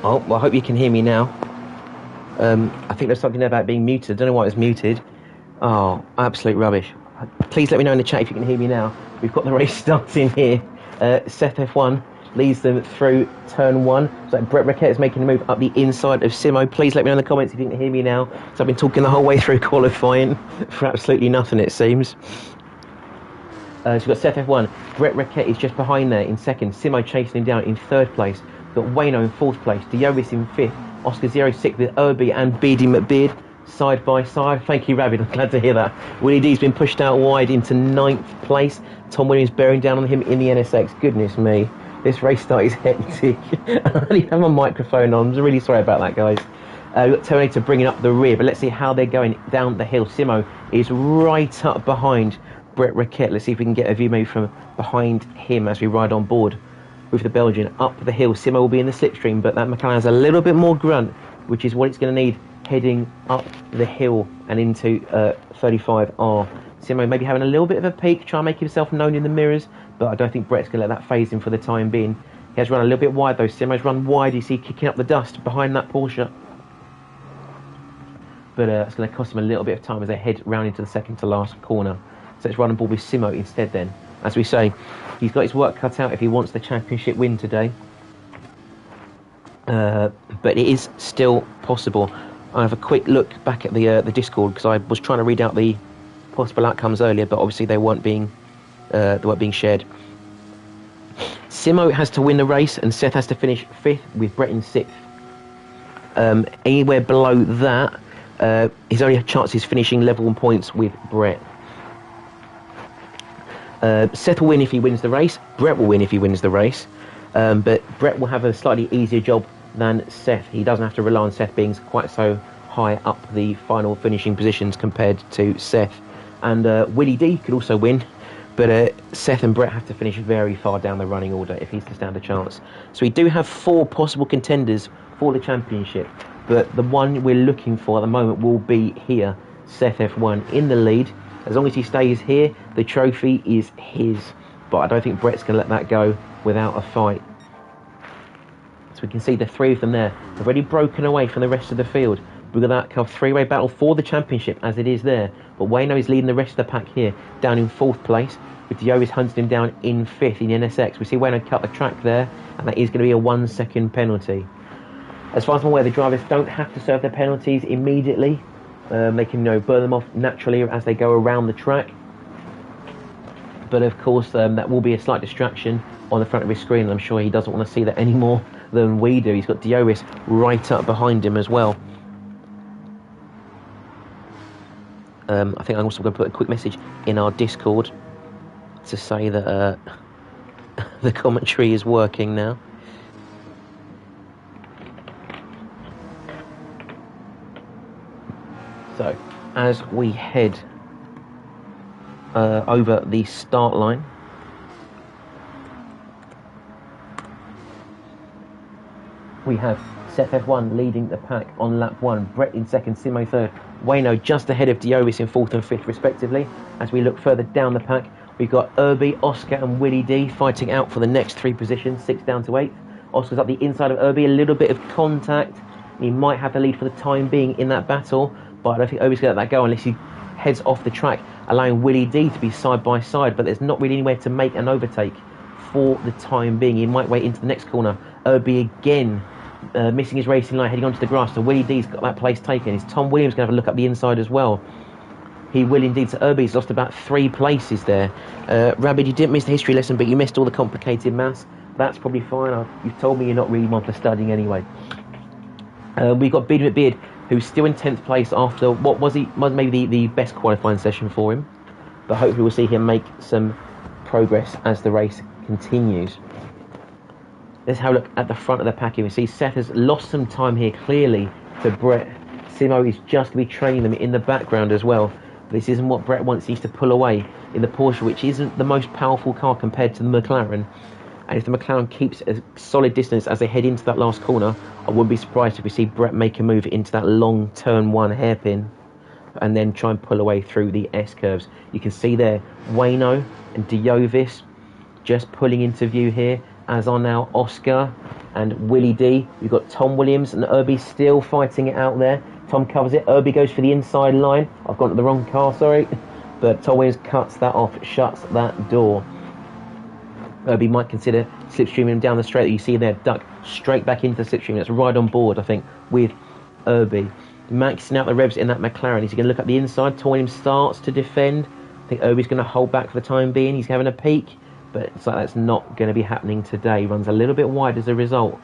Oh, well, I hope you can hear me now. I think there's something there about being muted. I don't know why it was muted. Oh, absolute rubbish. Please let me know in the chat if you can hear me now. We've got the race starting here. Seth F1 leads them through turn 1. So Brett Raquette is making a move up the inside of Simo. Please let me know in the comments if you can hear me now. So I've been talking the whole way through qualifying for absolutely nothing, it seems. So we've got Seth F1. Brett Raquette is just behind there in second. Simo chasing him down in third place. We've got Wayno in fourth place. Diovis in fifth. Oscar 06 with Irby and Beardy McBeard side by side. Thank you, Rabbit. I'm glad to hear that. Willie D's been pushed out wide into ninth place. Tom Williams bearing down on him in the NSX. Goodness me. This race start is hectic. I don't even have my microphone on. I'm really sorry about that, guys. We've got Terminator bringing up the rear, but let's see how they're going down the hill. Simo is right up behind Brett Raquette. Let's see if we can get a view maybe from behind him as we ride on board with the Belgian up the hill. Simo will be in the slipstream, but that McLaren has a little bit more grunt, which is what it's going to need heading up the hill and into 35R. Simo maybe having a little bit of a peak, try and make himself known in the mirrors, but I don't think Brett's going to let that phase him for the time being. He has run a little bit wide though. Simo's run wide. You see kicking up the dust behind that Porsche. But it's going to cost him a little bit of time as they head round into the second to last corner. So let's run on board with Simo instead then. As we say, he's got his work cut out if he wants the championship win today. But it is still possible. I have a quick look back at the Discord because I was trying to read out the possible outcomes earlier, but obviously they weren't being shared. Simo has to win the race, and Seth has to finish 5th with Brett in 6th. Anywhere below that, his only chance is finishing level 1 points with Brett. Seth will win if he wins the race. Brett will win if he wins the race. But Brett will have a slightly easier job than Seth. He doesn't have to rely on Seth being quite so high up the final finishing positions compared to Seth. And Willie D could also win, but Seth and Brett have to finish very far down the running order if he's to stand a chance. So we do have 4 possible contenders for the championship, but the one we're looking for at the moment will be here, Seth F1 in the lead. As long as he stays here, the trophy is his. But I don't think Brett's going to let that go without a fight. So we can see the 3 of them there. They've already broken away from the rest of the field. We've got that kind of 3-way battle for the championship as it is there. But Wayno is leading the rest of the pack here, down in 4th place, with Diovis hunting him down in 5th in the NSX. We see Wayno cut the track there, and that is going to be a 1-second penalty. As far as I'm aware, the drivers don't have to serve their penalties immediately. They can burn them off naturally as they go around the track. But of course, that will be a slight distraction on the front of his screen, and I'm sure he doesn't want to see that any more than we do. He's got Diovis right up behind him as well. I think I'm also going to put a quick message in our Discord to say that the commentary is working now. So, as we head over the start line, we have Seth F1 leading the pack on lap 1, Brett in 2nd, Simo 3rd, Wayno just ahead of Diovis in 4th and 5th respectively. As we look further down the pack, we've got Irby, Oscar and Willie D fighting out for the next 3 positions, 6th down to 8th. Oscar's up the inside of Irby, a little bit of contact. He might have the lead for the time being in that battle, but I don't think Irby's going to let that go unless he heads off the track, allowing Willie D to be side by side, but there's not really anywhere to make an overtake for the time being. He might wait into the next corner. Irby again missing his racing line, heading onto the grass, so Willie D's got that place taken. Is Tom Williams going to have a look up the inside as well? He will indeed. So Irby's lost about 3 places there. Rabbit, you didn't miss the history lesson, but you missed all the complicated maths. That's probably fine. You've told me you're not really one for studying anyway. We've got Beard McBeard, who's still in 10th place after what was maybe the best qualifying session for him. But hopefully we'll see him make some progress as the race continues. Let's have a look at the front of the pack here. We see Seth has lost some time here clearly to Brett. Simo is just to be training them in the background as well. This isn't what Brett wants. He needs to pull away in the Porsche, which isn't the most powerful car compared to the McLaren. And if the McLaren keeps a solid distance as they head into that last corner, I wouldn't be surprised if we see Brett make a move into that long turn 1 hairpin and then try and pull away through the S-curves. You can see there Wayno and Diovis just pulling into view here, as are now Oscar and Willie D. We've got Tom Williams and Irby still fighting it out there. Tom covers it. Irby goes for the inside line. I've gone to the wrong car, sorry. But Tom Williams cuts that off, shuts that door. Irby might consider slipstreaming him down the straight that you see there, duck straight back into the slipstream. That's right on board, I think, with Irby. Maxing out the revs in that McLaren. He's going to look up the inside. Tom Williams starts to defend. I think Irby's going to hold back for the time being. He's having a peek, but it's like that's not going to be happening today. He runs a little bit wide as a result,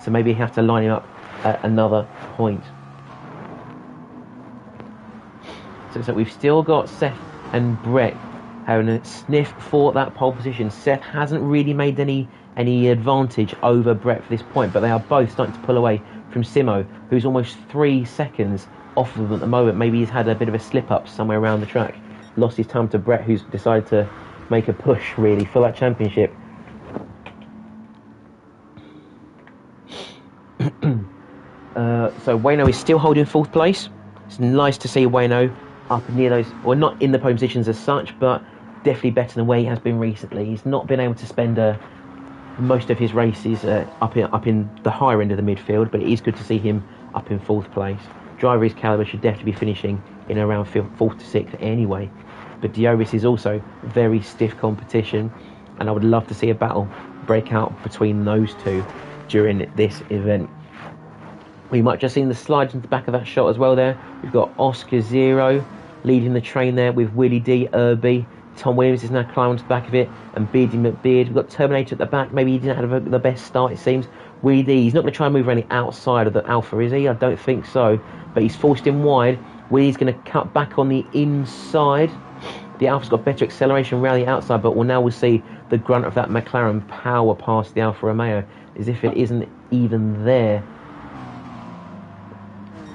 so maybe you have to line him up at another point. So we've still got Seth and Brett having a sniff for that pole position. Seth hasn't really made any advantage over Brett for this point, but they are both starting to pull away from Simo, who's almost 3 seconds off of them at the moment. Maybe he's had a bit of a slip up somewhere around the track. Lost his time to Brett, who's decided to make a push really for that championship. So Wayno is still holding 4th place. It's nice to see Wayno up near those, or not in the pole positions as such, but definitely better than where he has been recently. He's not been able to spend most of his races up in the higher end of the midfield, but it is good to see him up in 4th place. Driver his calibre should definitely be finishing in around 4th to 6th anyway. But Dioris is also very stiff competition, and I would love to see a battle break out between those two during this event. We might just see the slides into the back of that shot as well there. We've got Oscar Zero leading the train there with Willie D, Irby. Tom Williams is now climbing to the back of it, and Beardy McBeard. We've got Terminator at the back. Maybe he didn't have the best start, it seems. Willie D, he's not going to try and move around the outside of the Alpha, is he? I don't think so. But he's forced him wide. Willie's going to cut back on the inside. The Alpha's got better acceleration around the outside, but we'll see the grunt of that McLaren power past the Alfa Romeo, as if it isn't even there.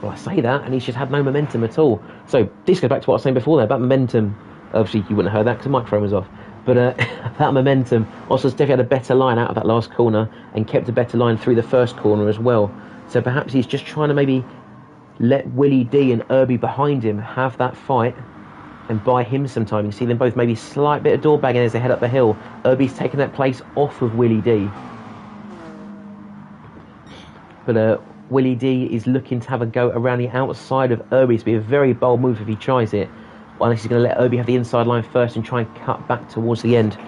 Well, I say that, and he's just had no momentum at all. So this goes back to what I was saying before there about momentum. Obviously, you wouldn't have heard that because the microphone was off. But that momentum, Oscar's definitely had a better line out of that last corner and kept a better line through the first corner as well. So perhaps he's just trying to maybe let Willie D and Irby behind him have that fight and buy him some time. You see them both maybe slight bit of door bagging as they head up the hill. Irby's taking that place off of Willie D. But Willie D is looking to have a go around the outside of Irby. It's be a very bold move if he tries it. Unless he's going to let Irby have the inside line first and try and cut back towards the end.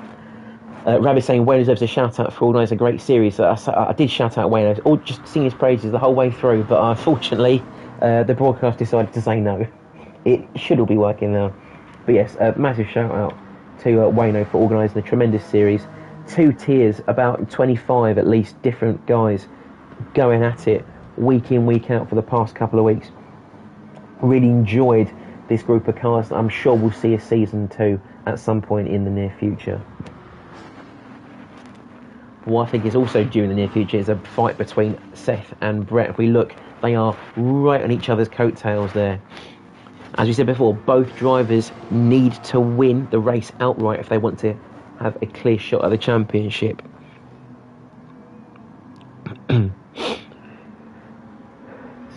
Rabbit saying Wayne deserves a shout out for organising a great series. I did shout out Wayne, all just singing his praises the whole way through, but unfortunately the broadcast decided to say no. It should all be working now. But yes, massive shout out to Wayno for organising a tremendous series. 2 tiers, about 25 at least different guys going at it week in, week out for the past couple of weeks. Really enjoyed this group of cars. I'm sure we'll see a season 2 at some point in the near future. What I think is also due in the near future is a fight between Seth and Brett. If we look, they are right on each other's coattails there. As we said before, both drivers need to win the race outright if they want to have a clear shot at the championship.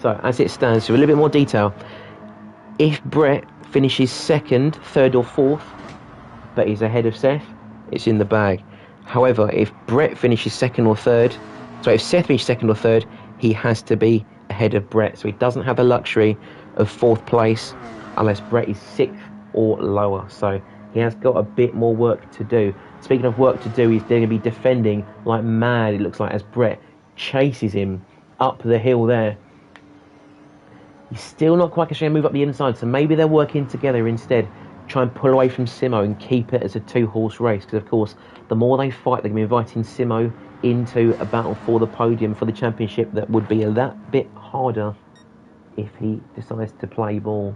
So, as it stands, so a little bit more detail. If Brett finishes 2nd, 3rd or 4th, but he's ahead of Seth, it's in the bag. However, if Brett finishes 2nd or 3rd, so if Seth finishes 2nd or 3rd, he has to be ahead of Brett. So he doesn't have the luxury of 4th place unless Brett is 6th or lower. So he has got a bit more work to do. Speaking of work to do, he's going to be defending like mad, it looks like, as Brett chases him up the hill there. He's still not quite going to move up the inside, so maybe they're working together instead. Try and pull away from Simo and keep it as a 2-horse race, because of course the more they fight, they're going to be inviting Simo into a battle for the podium, for the championship. That would be a that bit harder if he decides to play ball.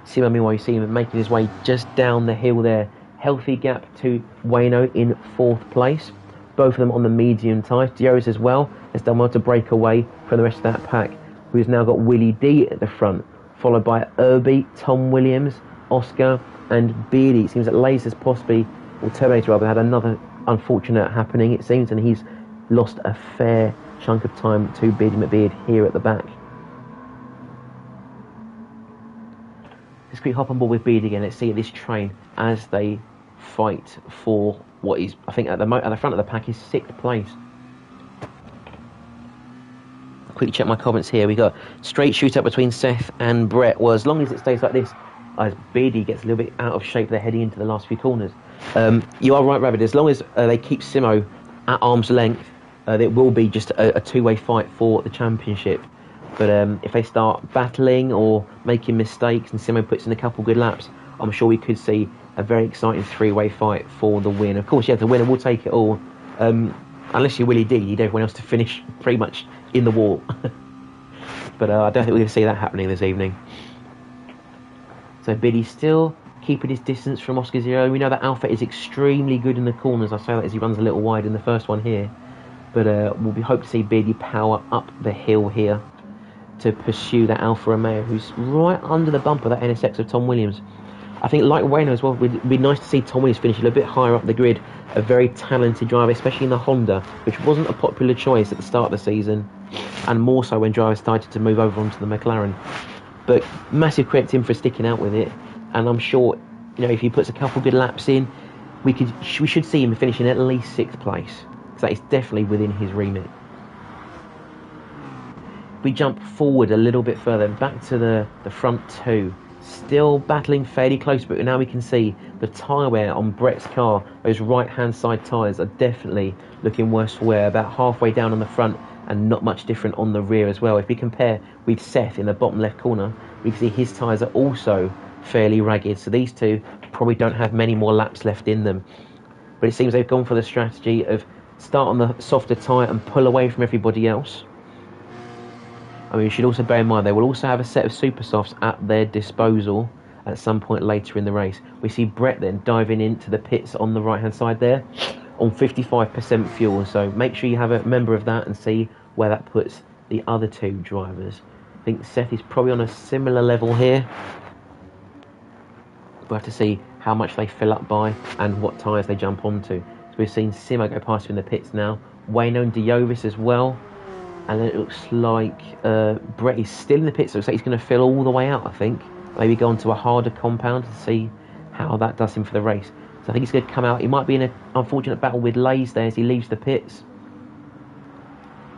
Simo, meanwhile, you see him making his way just down the hill there. Healthy gap to Wayno in 4th place. Both of them on the medium tyres. Dioris as well has done well to break away from the rest of that pack, who's now got Willie D at the front, followed by Irby, Tom Williams, Oscar and Beardy. It seems that Lasers possibly, or Terminator rather, had another unfortunate happening, it seems, and he's lost a fair chunk of time to Beardy McBeard here at the back. Let's quickly hop on board with Beardy again. Let's see this train as they fight for what is, I think, at the front of the pack is 6th place. Quickly check my comments here. We got straight shootout between Seth and Brett. Well, as long as it stays like this, as Beardy gets a little bit out of shape, they're heading into the last few corners. You are right, Rabbit. As long as they keep Simo at arm's length, it will be just a two-way fight for the championship. But if they start battling or making mistakes and Simo puts in a couple good laps, I'm sure we could see a very exciting three-way fight for the win. Of course, yeah, the winner will take it all. Unless you're Willie D, you need everyone else to finish pretty much in the wall. But I don't think we're going to see that happening this evening. So Biddy's still keeping his distance from Oscar Zero. We know that Alpha is extremely good in the corners. I say that as he runs a little wide in the first one here. But we'll hope to see Biddy power up the hill here to pursue that Alfa Romeo, who's right under the bumper, that NSX of Tom Williams. I think, like Wayno as well, it'd be nice to see Tom Williams finish a little bit higher up the grid. A very talented driver, especially in the Honda, which wasn't a popular choice at the start of the season, and more so when drivers started to move over onto the McLaren. But massive credit to him for sticking out with it, and I'm sure, if he puts a couple good laps in, we should see him finishing at least 6th place. So that is definitely within his remit. We jump forward a little bit further, back to the front two. Still battling fairly close, but now we can see the tyre wear on Brett's car. Those right-hand side tyres are definitely looking worse for wear, about halfway down on the front and not much different on the rear as well. If we compare with Seth in the bottom left corner, we can see his tyres are also fairly ragged. So these two probably don't have many more laps left in them. But it seems they've gone for the strategy of start on the softer tyre and pull away from everybody else. I mean, you should also bear in mind they will also have a set of super softs at their disposal at some point later in the race. We see Brett then diving into the pits on the right hand side there on 55% fuel, so make sure you have a member of that and see where that puts the other two drivers. I think Seth is probably on a similar level here. We'll have to see how much they fill up by and what tyres they jump onto. So we've seen Simo go past him in the pits now, Wayno and Diovis as well. And then it looks like Brett is still in the pits, so it looks like he's going to fill all the way out, I think. Maybe go onto a harder compound to see how that does him for the race. So I think he's going to come out. He might be in an unfortunate battle with Lays there as he leaves the pits.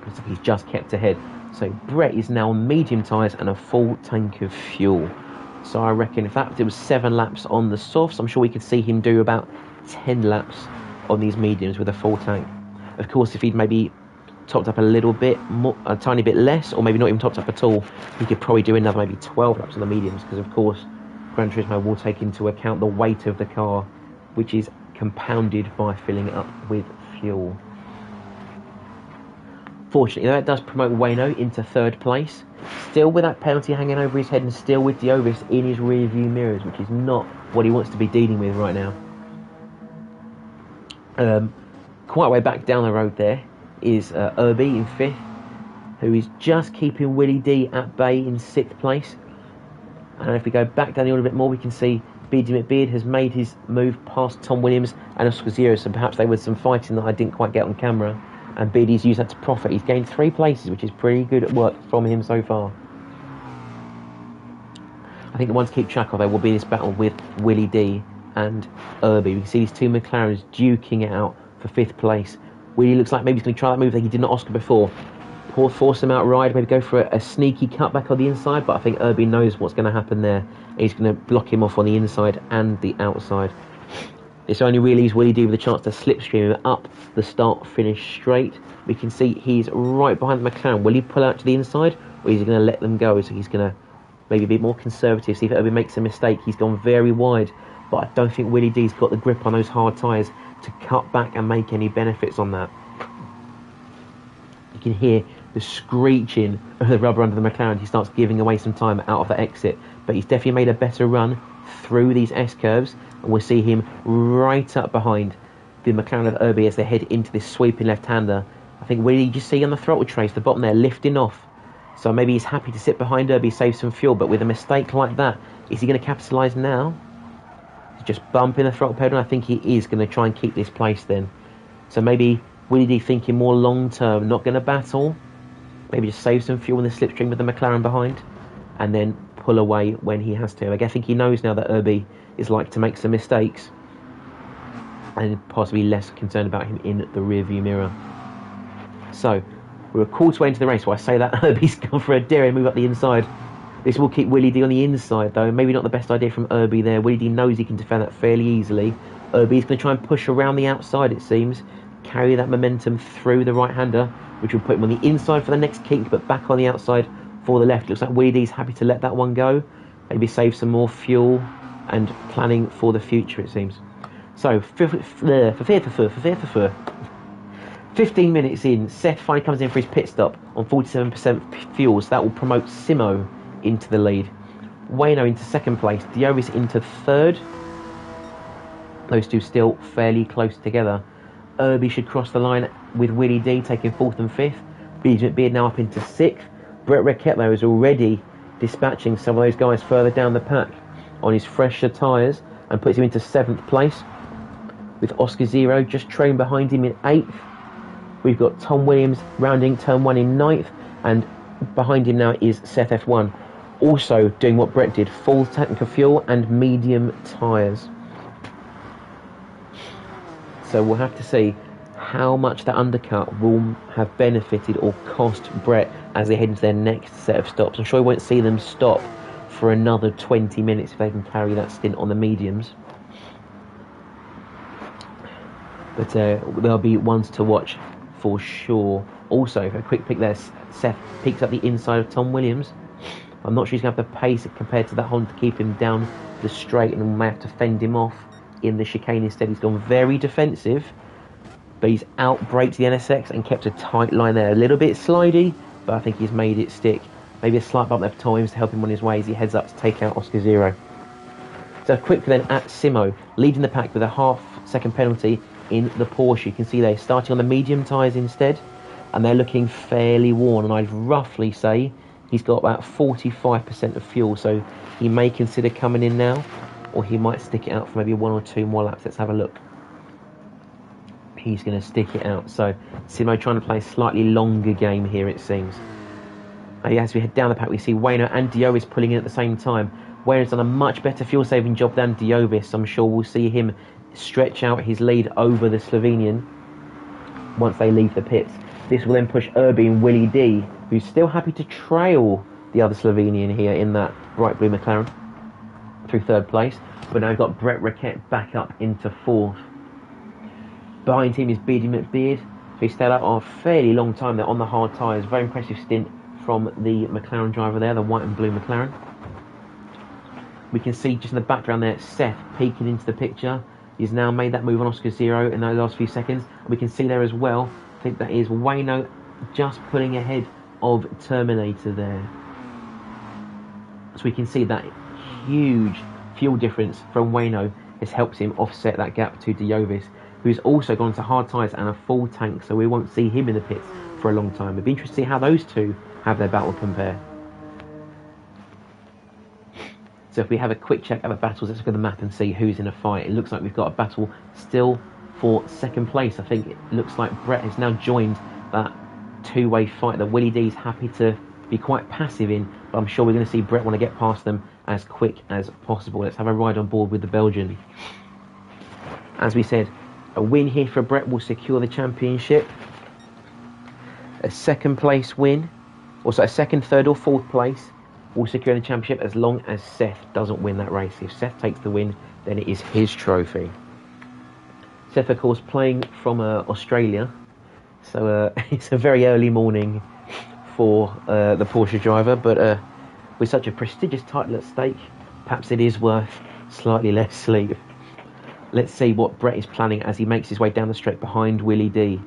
Looks like he's just kept ahead. So Brett is now on medium tyres and a full tank of fuel. So I reckon if that was 7 laps on the softs, I'm sure we could see him do about 10 laps on these mediums with a full tank. Of course, if he'd maybe topped up a little bit more, a tiny bit less, or maybe not even topped up at all, he could probably do another maybe 12 laps on the mediums, because of course Gran Turismo will take into account the weight of the car, which is compounded by filling it up with fuel. Fortunately, that does promote Wayno into 3rd place, still with that penalty hanging over his head and still with Diovis in his rear view mirrors, which is not what he wants to be dealing with right now. Quite a way back down the road there is Irby in 5th, who is just keeping Willie D at bay in 6th place. And if we go back down the order a bit more, we can see Beardy McBeard has made his move past Tom Williams and Oscar Zero, so perhaps there was some fighting that I didn't quite get on camera, and Beardy's used that to profit. He's gained 3 places, which is pretty good at work from him so far. I think the one to keep track of, though, will be this battle with Willie D and Irby. We can see these two McLarens duking it out for 5th place. Willie looks like maybe he's going to try that move that he did not Oscar before. Force him out ride, maybe go for a sneaky cutback on the inside, but I think Irby knows what's going to happen there. He's going to block him off on the inside and the outside. This only really leaves Willie D with a chance to slipstream him up the start-finish straight. We can see he's right behind the McLaren. Will he pull out to the inside, or is he going to let them go? So he's going to maybe be more conservative, see if Irby makes a mistake. He's gone very wide, but I don't think Willie D's got the grip on those hard tyres to cut back and make any benefits on that. You can hear the screeching of the rubber under the McLaren. He starts giving away some time out of the exit, but he's definitely made a better run through these S-curves, and we'll see him right up behind the McLaren of Irby as they head into this sweeping left-hander. I think Willie, you just see on the throttle trace, the bottom there, lifting off. So maybe he's happy to sit behind Irby, save some fuel, but with a mistake like that, is he going to capitalise now? He's just bumping the throttle pedal, and I think he is going to try and keep this place then. So maybe Willie D thinking more long-term, not going to battle, maybe just save some fuel in the slipstream with the McLaren behind, and then pull away when he has to. I think he knows now that Irby is like to make some mistakes. and possibly less concerned about him in the rear view mirror. So we're a quarter way into the race. So I say that Herbie's gone for a daring move up the inside. This will keep Willie D on the inside though. Maybe not the best idea from Herbie there. Willie D knows he can defend that fairly easily. Herbie's going to try and push around the outside, it seems. Carry that momentum through the right-hander, which will put him on the inside for the next kick, but back on the outside for the left. Looks like Willie D's happy to let that one go. Maybe save some more fuel and planning for the future, it seems. So, 15 minutes in, Seth finally comes in for his pit stop on 47% fuel, so that will promote Simo into the lead. Wayno into second place, Diovis into third. Those two still fairly close together. Herbie should cross the line with Willie D taking fourth and fifth. Beard now up into sixth. Brett Rickett though is already dispatching some of those guys further down the pack on his fresher tyres and puts him into seventh place, with Oscar Zero just trailing behind him in eighth. We've got Tom Williams rounding turn one in ninth, and behind him now is Seth F1, also doing what Brett did, full tank of fuel and medium tyres. So we'll have to see how much that undercut will have benefited or cost Brett as they head into their next set of stops. I'm sure we won't see them stop for another 20 minutes if they can carry that stint on the mediums. But there'll be ones to watch for sure. Also, a quick pick there, Seth peeks up the inside of Tom Williams. I'm not sure he's going to have the pace compared to that Honda to keep him down the straight, and may have to fend him off in the chicane instead. He's gone very defensive, but he's outbraked the NSX and kept a tight line there. A little bit slidey, but I think he's made it stick. Maybe a slight bump there for Tom Williams to help him on his way as he heads up to take out Oscar Zero. So quickly then at Simo, leading the pack with a half-second penalty in the Porsche. You can see they're starting on the medium tyres instead, and they're looking fairly worn, and I'd roughly say he's got about 45% of fuel, so he may consider coming in now, or he might stick it out for maybe one or two more laps. Let's have a look. He's going to stick it out. So Simo trying to play a slightly longer game here, it seems. As we head down the pack, we see Wayno and Diovis pulling in at the same time. Wayno's done a much better fuel-saving job than Diovis. I'm sure we'll see him stretch out his lead over the Slovenian once they leave the pits. This will then push Herbie and Willie D, who's still happy to trail the other Slovenian here in that bright blue McLaren, through third place. But now we've got Brett Rickett back up into fourth. Behind him is Beardy McBeard, so he stayed out a fairly long time there on the hard tyres. Very impressive stint from the McLaren driver there, the white and blue McLaren. We can see just in the background there Seth peeking into the picture. He's now made that move on Oscar Zero in those last few seconds. We can see there as well, I think that is Wayno just pulling ahead of Terminator there. So we can see that huge fuel difference from Wayno has helped him offset that gap to Diovis, who's also gone to hard tyres and a full tank, so we won't see him in the pits for a long time. It'd be interesting to see how those two have their battle compare. So if we have a quick check at the battles, let's look at the map and see who's in a fight. It looks like we've got a battle still for second place. I think it looks like Brett has now joined that two-way fight that Willie D's happy to be quite passive in, but I'm sure we're going to see Brett want to get past them as quick as possible. Let's have a ride on board with the Belgian. As we said, a win here for Brett will secure the championship. A second place win, also a second, third or fourth place will secure the championship as long as Seth doesn't win that race. If Seth takes the win, then it is his trophy. Seth, of course, playing from Australia, so it's a very early morning for the Porsche driver, but with such a prestigious title at stake, perhaps it is worth slightly less sleep. Let's see what Brett is planning as he makes his way down the straight behind Willie D.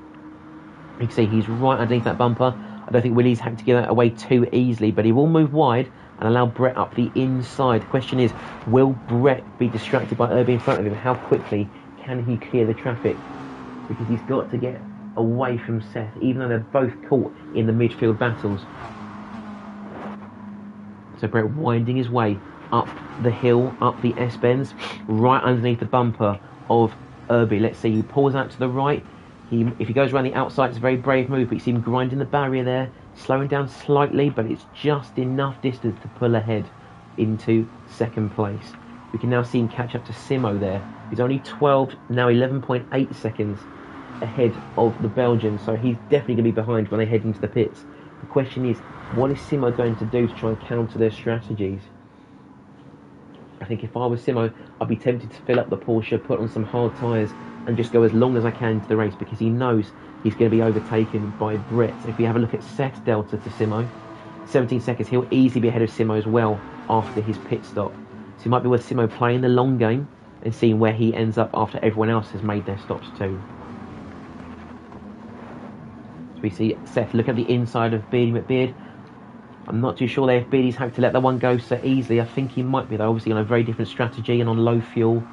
You can see he's right underneath that bumper. I don't think Willie's happy to give that away too easily, but he will move wide and allow Brett up the inside. The question is, will Brett be distracted by Herbie in front of him? How quickly can he clear the traffic? Because he's got to get away from Seth, even though they're both caught in the midfield battles. So Brett winding his way up the hill, up the S-bends, right underneath the bumper of Herbie. Let's see, he pulls out to the right. If he goes around the outside, it's a very brave move, but you see him grinding the barrier there, slowing down slightly, but it's just enough distance to pull ahead into second place. We can now see him catch up to Simo there. He's only 12, now 11.8 seconds ahead of the Belgian, so he's definitely going to be behind when they head into the pits. The question is, what is Simo going to do to try and counter their strategies? I think if I was Simo, I'd be tempted to fill up the Porsche, put on some hard tyres, and just go as long as I can into the race, because he knows he's going to be overtaken by Brett. If we have a look at Seth's delta to Simo, 17 seconds, he'll easily be ahead of Simo as well after his pit stop. So it might be worth Simo playing the long game and seeing where he ends up after everyone else has made their stops too. So we see Seth look at the inside of Beardy McBeard. I'm not too sure there if Beardy's happy to let that one go so easily. I think he might be though, obviously on a very different strategy and on low fuel.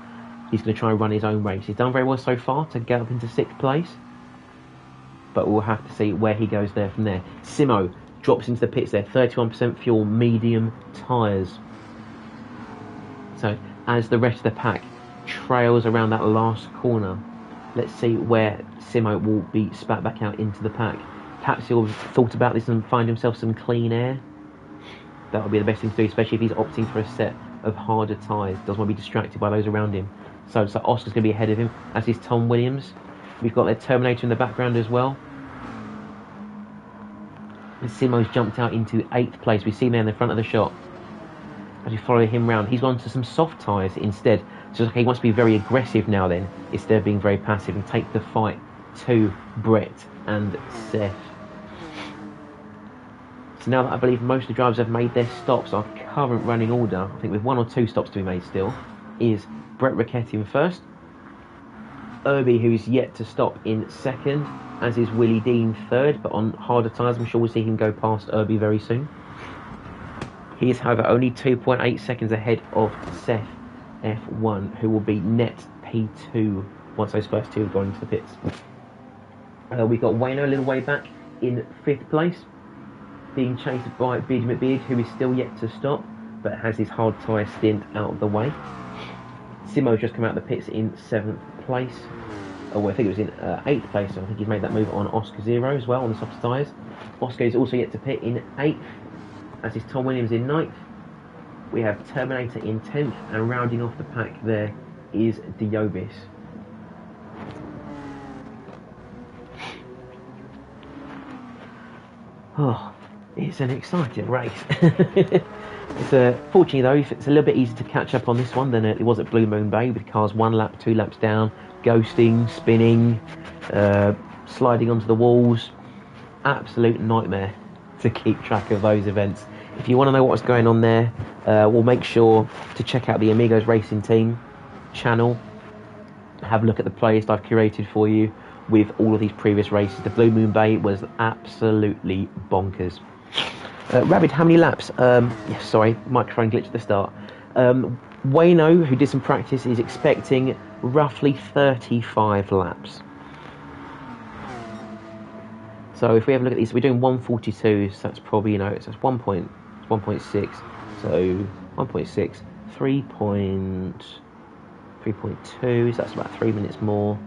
He's going to try and run his own race. He's done very well so far to get up into 6th place, but we'll have to see where he goes there from there. Simo drops into the pits there, 31% fuel, medium tyres. So as the rest of the pack trails around that last corner, let's see where Simo will be spat back out into the pack. Perhaps he'll have thought about this and find himself some clean air. That would be the best thing to do, especially if he's opting for a set of harder tyres. Doesn't want to be distracted by those around him. So Oscar's going to be ahead of him, as is Tom Williams. We've got their Terminator in the background as well. And Simo's jumped out into 8th place. We see him there in the front of the shot. As we follow him round, he's gone to some soft tyres instead. So okay, he wants to be very aggressive now then, instead of being very passive, and take the fight to Brett and Seth. So now that I believe most of the drivers have made their stops, our current running order, I think with 1 or 2 stops to be made still, is Brett Ricchetti in 1st, Irby, who's yet to stop, in 2nd, as is Willie Dean 3rd, but on harder tyres. I'm sure we'll see him go past Irby very soon. He is, however, only 2.8 seconds ahead of Seth F1, who will be net P2 once those first 2 have gone into the pits. We've got Wayno a little way back in 5th place, being chased by Beardy McBeard, who is still yet to stop, but has his hard tyre stint out of the way. Simo's just come out of the pits in 7th place. Oh, well, I think it was in 8th place, so I think he's made that move on Oscar 0 as well, on the soft tyres. Oscar is also yet to pit in 8th, as is Tom Williams in 9th. We have Terminator in 10th, and rounding off the pack there is Diobis. Oh, it's an exciting race. Fortunately though, it's a little bit easier to catch up on this one than it was at Blue Moon Bay, with cars 1 lap, 2 laps down, ghosting, spinning, sliding onto the walls. Absolute nightmare to keep track of those events. If you want to know what's going on there, we'll make sure to check out the Amigos Racing Team channel. Have a look at the playlist I've curated for you with all of these previous races. The Blue Moon Bay was absolutely bonkers. Rabbit, how many laps? Yeah, sorry, microphone glitch at the start. Wayno, who did some practice, is expecting roughly 35 laps. So if we have a look at these, we're doing 142, so that's probably, so it's 1.6, so 1.6, 3.2, so that's about 3 minutes more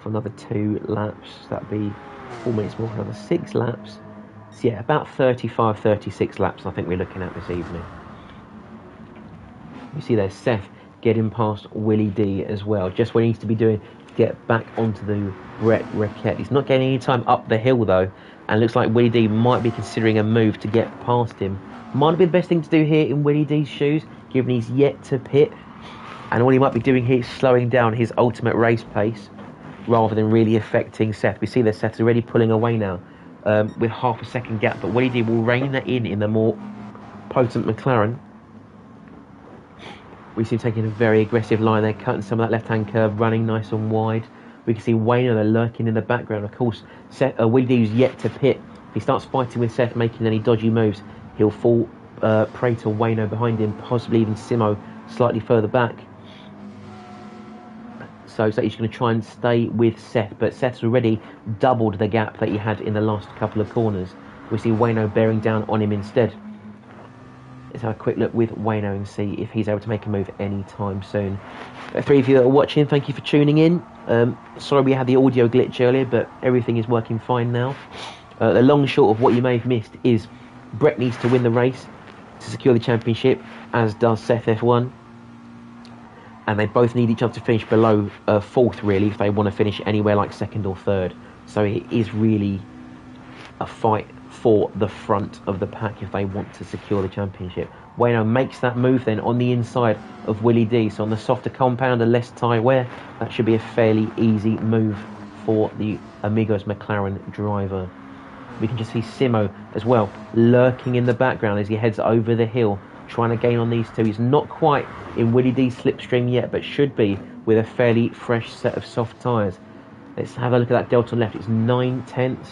for another 2 laps. So that'd be 4 minutes more for another 6 laps. So yeah, about 35, 36 laps I think we're looking at this evening. You see there's Seth getting past Willie D as well, just what he needs to be doing to get back onto the Brett Ricchetti. He's not getting any time up the hill though, and looks like Willie D might be considering a move to get past him. Might be the best thing to do here in Willie D's shoes, given he's yet to pit, and all he might be doing here is slowing down his ultimate race pace rather than really affecting Seth. We see that Seth's already pulling away now with half a second gap, but Willie D will rein that in the more potent McLaren. We see him taking a very aggressive line there, cutting some of that left-hand curve, running nice and wide. We can see Wayno there lurking in the background. Of course, Willie D is yet to pit. If he starts fighting with Seth, making any dodgy moves, he'll fall prey to Wayno behind him, possibly even Simo slightly further back. So he's going to try and stay with Seth, but Seth's already doubled the gap that he had in the last couple of corners. We see Wayno bearing down on him instead. Let's have a quick look with Wayno and see if he's able to make a move anytime soon. The 3 of you that are watching, thank you for tuning in. Sorry we had the audio glitch earlier, but everything is working fine now. The long and short of what you may have missed is Brett needs to win the race to secure the championship, as does Seth F1. and they both need each other to finish below fourth, really, if they want to finish anywhere like second or third. So it is really a fight for the front of the pack if they want to secure the championship. Bueno makes that move then on the inside of Willie D. So on the softer compound and less tyre wear, that should be a fairly easy move for the Amigos McLaren driver. We can just see Simo as well lurking in the background as he heads over the hill, trying to gain on these two. He's not quite in Willie D's slipstream yet, but should be with a fairly fresh set of soft tyres. Let's have a look at that delta on left. It's 9 tenths,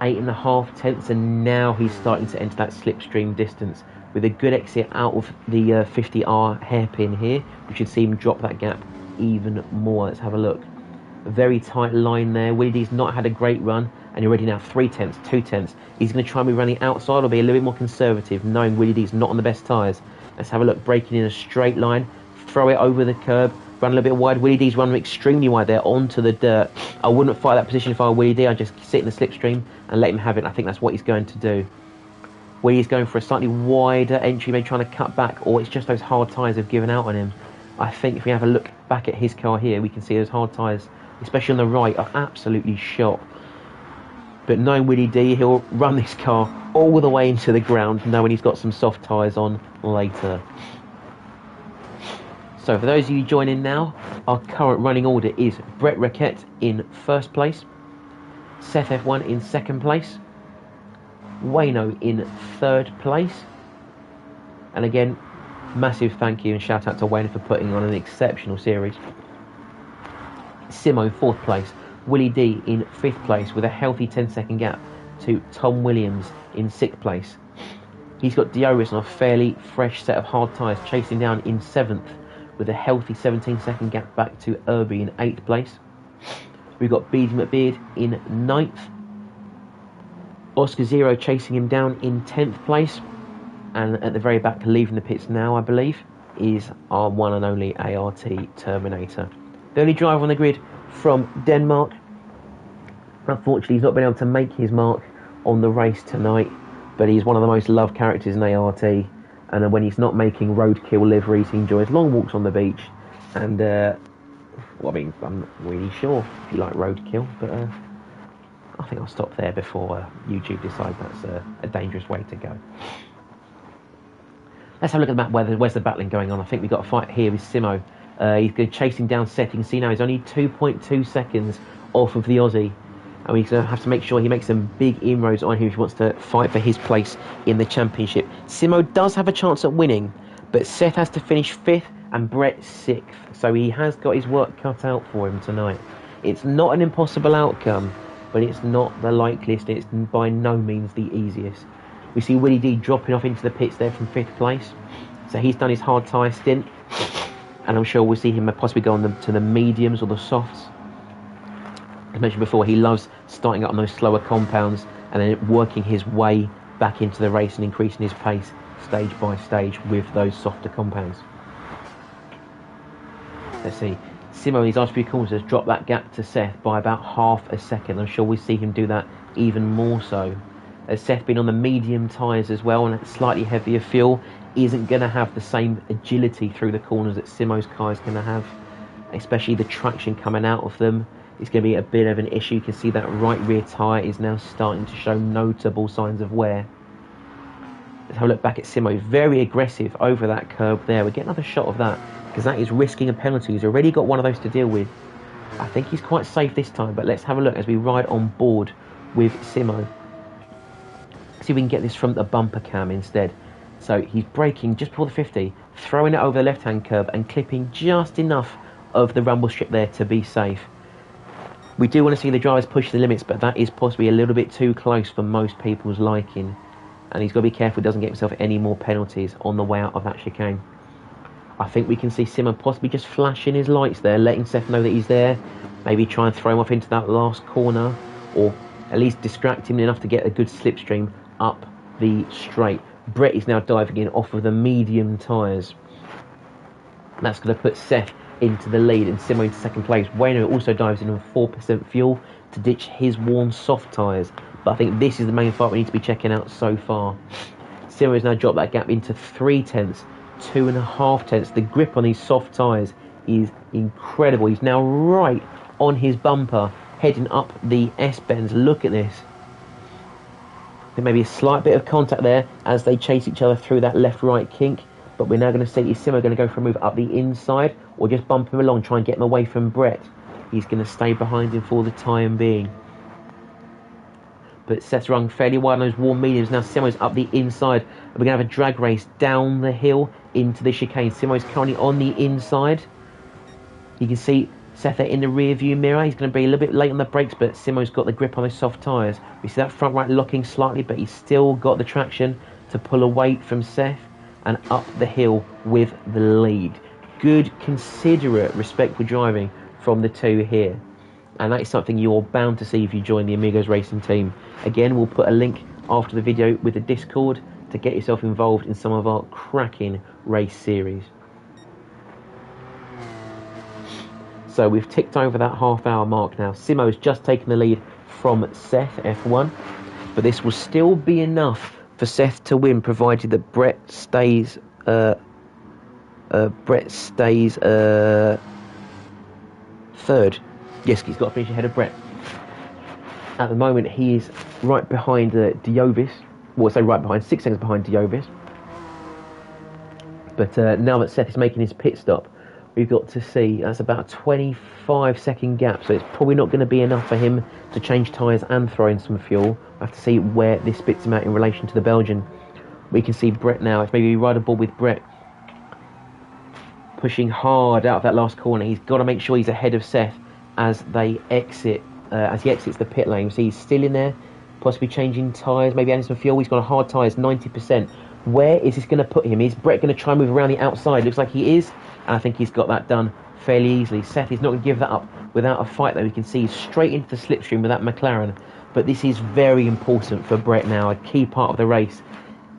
8.5 tenths, and now he's starting to enter that slipstream distance with a good exit out of the 50R hairpin here. We should see him drop that gap even more. Let's have a look. A very tight line there. Willie D's not had a great run, and you're already now 3 tenths, 2 tenths. He's going to try and be running outside or be a little bit more conservative, knowing Willie D's not on the best tyres. Let's have a look. Braking in a straight line, throw it over the curb, run a little bit wide. Willie D's run extremely wide there onto the dirt. I wouldn't fight that position if I were Willie D. I'd just sit in the slipstream and let him have it. I think that's what he's going to do. Willie D's going for a slightly wider entry, maybe trying to cut back, or it's just those hard tyres have given out on him. I think if we have a look back at his car here, we can see those hard tyres, especially on the right, are absolutely shot. But knowing Willie D, he'll run this car all the way into the ground, knowing he's got some soft tyres on later. So for those of you joining now, our current running order is Brett Raquette in first place, Seth F1 in second place, Wayno in third place, and again, massive thank you and shout out to Wayno for putting on an exceptional series. Simo fourth place, Willie D in fifth place with a healthy 10-second gap to Tom Williams in sixth place. He's got Dioris on a fairly fresh set of hard tyres, chasing down in seventh with a healthy 17-second gap back to Irby in 8th place. We've got Beady McBeard in 9th. Oscar Zero chasing him down in 10th place. And at the very back, leaving the pits now, I believe, is our one and only ART Terminator. The only driver on the grid from Denmark. Unfortunately, he's not been able to make his mark on the race tonight, but he's one of the most loved characters in ART. And then when he's not making roadkill liveries, he enjoys long walks on the beach. And, well, I mean, I'm not really sure if you like roadkill, but I think I'll stop there before YouTube decides that's a dangerous way to go. Let's have a look at the map. Where's the battling going on? I think we've got a fight here with Simo. He's chasing down Seth. You can see now he's only 2.2 seconds off of the Aussie. And he's going to have to make sure he makes some big inroads on him if he wants to fight for his place in the championship. Simo does have a chance at winning, but Seth has to finish 5th and Brett 6th. So he has got his work cut out for him tonight. It's not an impossible outcome, but it's not the likeliest. It's by no means the easiest. We see Willie D dropping off into the pits there from 5th place. So he's done his hard tyre stint. And I'm sure we'll see him possibly go on to the mediums or the softs. As mentioned before, he loves starting up on those slower compounds and then working his way back into the race and increasing his pace stage by stage with those softer compounds. Let's see. Simo in his last few corners has dropped that gap to Seth by about half a second. I'm sure we'll see him do that even more so. As Seth being on the medium tyres as well and slightly heavier fuel, isn't going to have the same agility through the corners that Simo's car is going to have, especially the traction coming out of them. It's going to be a bit of an issue. You can see that right rear tyre is now starting to show notable signs of wear. Let's have a look back at Simo. Very aggressive over that curb there. We'll get another shot of that because that is risking a penalty. He's already got one of those to deal with. I think he's quite safe this time, but let's have a look as we ride on board with Simo. See if we can get this from the bumper cam instead. So he's braking just before the 50, throwing it over the left-hand curb and clipping just enough of the rumble strip there to be safe. We do want to see the drivers push the limits, but that is possibly a little bit too close for most people's liking. And he's got to be careful he doesn't get himself any more penalties on the way out of that chicane. I think we can see Simo possibly just flashing his lights there, letting Seth know that he's there. Maybe try and throw him off into that last corner, or at least distract him enough to get a good slipstream up the straight. Brett is now diving in off of the medium tyres. That's going to put Seth into the lead and Simo into second place. Wayno also dives in on 4% fuel to ditch his worn soft tyres. But I think this is the main fight we need to be checking out so far. Simo has now dropped that gap into 3 tenths 2.5 tenths. The grip on these soft tyres is incredible. He's now right on his bumper, heading up the S-bends. Look at this. There may be a slight bit of contact there as they chase each other through that left-right kink, but we're now going to see, is Simo going to go for a move up the inside or just bump him along, try and get him away from Brett? He's going to stay behind him for the time being. But Seth's run fairly wide on those warm mediums. Now Simo's up the inside, and we're going to have a drag race down the hill into the chicane. Simo's currently on the inside. You can see Seth in the rear view mirror. He's going to be a little bit late on the brakes, but Simo's got the grip on those soft tyres. We see that front right locking slightly, but he's still got the traction to pull away from Seth and up the hill with the lead. Good, considerate, respectful driving from the two here. And that is something you're bound to see if you join the Amigos Racing Team. Again, we'll put a link after the video with the Discord to get yourself involved in some of our cracking race series. So we've ticked over that half-hour mark now. Simo's just taken the lead from Seth, F1. But this will still be enough for Seth to win, provided that Brett stays third. Yes, he's got to finish ahead of Brett. At the moment, he is right behind Diovis. Well, I say right behind, 6 seconds behind Diovis. But now that Seth is making his pit stop, we've got to see, that's about a 25-second gap, so it's probably not going to be enough for him to change tyres and throw in some fuel. I have to see where this spits him out in relation to the Belgian. We can see Brett now, it's maybe rideable with Brett pushing hard out of that last corner. He's got to make sure he's ahead of Seth as they exit, as he exits the pit lane. So he's still in there, possibly changing tyres, maybe adding some fuel. He's got a hard tyres, 90%. Where is this going to put him? Is Brett going to try and move around the outside? Looks like he is, and I think he's got that done fairly easily. Seth is not going to give that up without a fight, though. You can see he's straight into the slipstream with that McLaren. But this is very important for Brett now, a key part of the race.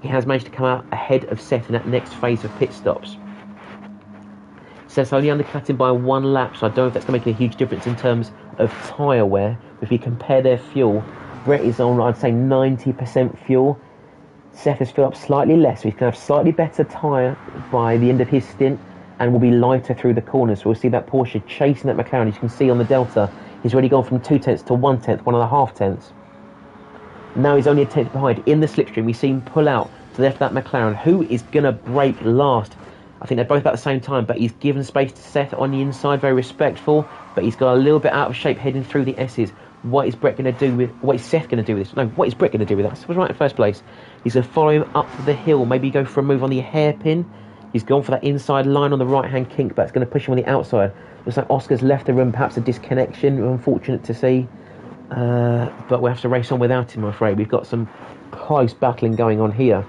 He has managed to come out ahead of Seth in that next phase of pit stops. Seth's only undercutting by 1 lap, so I don't know if that's going to make a huge difference in terms of tyre wear. If you compare their fuel, Brett is on, I'd say, 90% fuel. Seth has filled up slightly less, so he's going to have slightly better tyre by the end of his stint and will be lighter through the corners. So we'll see that Porsche chasing that McLaren. As you can see on the Delta, he's already gone from 2 tenths to 1 tenth, 1.5 tenths. Now he's only a tenth behind. In the slipstream, we see him pull out to the left of that McLaren. Who is going to brake last? I think they're both about the same time, but he's given space to Seth on the inside, very respectful, but he's got a little bit out of shape heading through the S's. What is Brett going to do with, what is Seth going to do with this? No, what is Brett going to do with that? Seth was right in first place. He's going to follow him up the hill, maybe go for a move on the hairpin. He's gone for that inside line on the right-hand kink, but it's going to push him on the outside. Looks like Oscar's left the room, perhaps a disconnection, unfortunate to see. But we'll have to race on without him, I'm afraid. We've got some close battling going on here.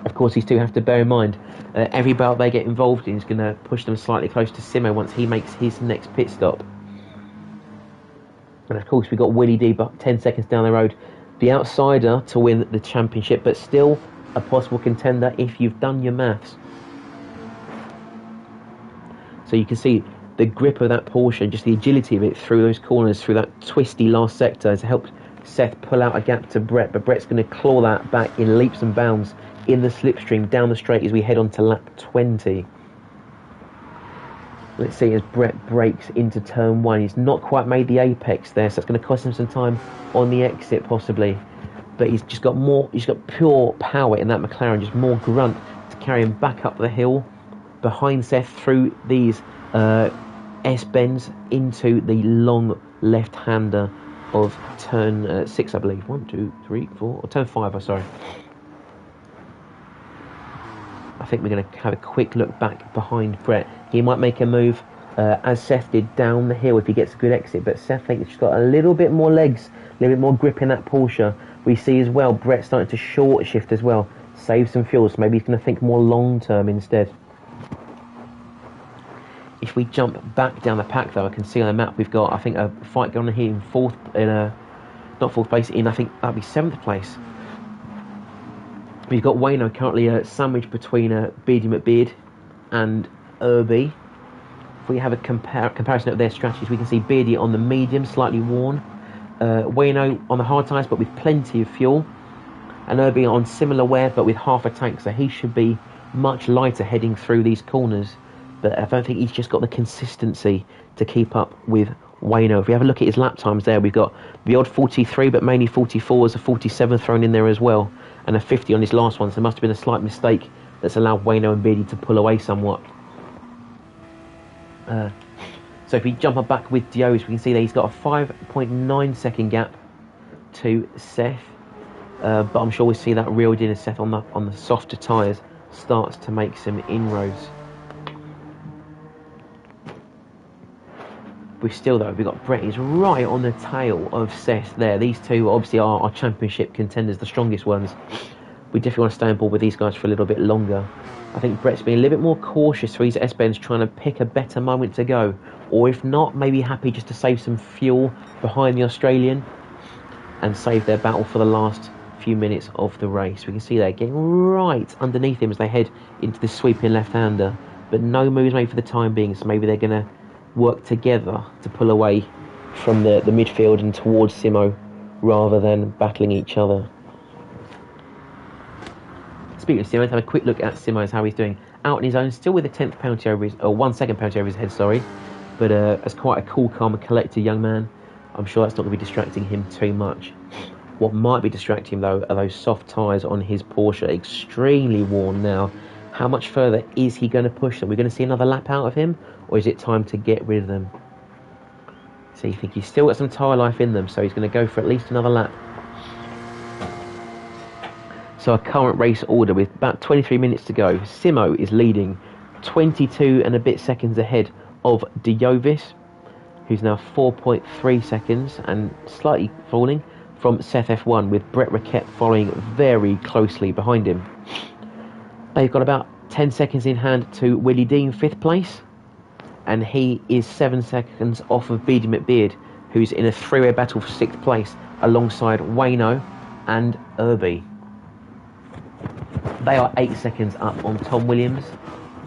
Of course, these two have to bear in mind, every battle they get involved in is going to push them slightly close to Simo once he makes his next pit stop. And of course, we've got Willie D, but 10 seconds down the road, the outsider to win the championship, but still a possible contender if you've done your maths. So you can see the grip of that Porsche, just the agility of it through those corners, through that twisty last sector, has helped Seth pull out a gap to Brett, but Brett's going to claw that back in leaps and bounds in the slipstream down the straight as we head on to lap 20. Let's see as Brett breaks into turn 1. He's not quite made the apex there, so it's going to cost him some time on the exit possibly. But he's just got more, he's got pure power in that McLaren, just more grunt to carry him back up the hill behind Seth through these S-bends into the long left-hander of turn 6, I believe. 1, 2, 3, 4, or turn 5, I'm sorry. I think we're going to have a quick look back behind Brett. He might make a move, as Seth did, down the hill if he gets a good exit. But Seth thinks he's got a little bit more legs, a little bit more grip in that Porsche. We see as well, Brett starting to short shift as well. Save some fuel, so maybe he's going to think more long-term instead. If we jump back down the pack, though, I can see on the map we've got, I think, a fight going on here in not fourth place, in, I think, that'd be 7th place. We've got Wayno currently sandwiched between Beardy McBeard and Irby. If we have a comparison of their strategies, we can see Beardy on the medium, slightly worn. Wayno on the hard tyres, but with plenty of fuel. And Irby on similar wear, but with half a tank, so he should be much lighter heading through these corners, but I don't think he's just got the consistency to keep up with Wayno. If we have a look at his lap times there, we've got the odd 43, but mainly 44s, a 47 thrown in there as well, and a 50 on his last one, so there must have been a slight mistake that's allowed Wayno and Beatty to pull away somewhat. So if we jump back with Dio's, we can see that he's got a 5.9 second gap to Seth, but I'm sure we'll see that reeled in as Seth on the softer tyres starts to make some inroads. We've got Brett is right on the tail of Seth there. These two obviously are our championship contenders, the strongest ones. We definitely want to stay on board with these guys for a little bit longer. I think Brett's being a little bit more cautious for his S-Bends, trying to pick a better moment to go. Or if not, maybe happy just to save some fuel behind the Australian and save their battle for the last few minutes of the race. We can see they're getting right underneath him as they head into the sweeping left-hander. But no moves made for the time being, so maybe they're going to work together to pull away from the midfield and towards Simo rather than battling each other. Speaking of Simo, let's have a quick look at Simo's, how he's doing. Out on his own, still with a 10th penalty over his, or 1 second penalty over his head, sorry. But as quite a cool, calm and collected young man, I'm sure that's not going to be distracting him too much. What might be distracting him though are those soft tyres on his Porsche, extremely worn now. How much further is he going to push them? We're going to see another lap out of him, or is it time to get rid of them? So you think he's still got some tyre life in them, so he's going to go for at least another lap. So our current race order with about 23 minutes to go. Simo is leading 22 and a bit seconds ahead of Diovis, who's now 4.3 seconds and slightly falling from Seth F1, with Brett Raquette following very closely behind him. They've got about 10 seconds in hand to Willie Dean, 5th place, and he is 7 seconds off of Beady McBeard, who's in a three-way battle for 6th place alongside Wayno and Irby. They are 8 seconds up on Tom Williams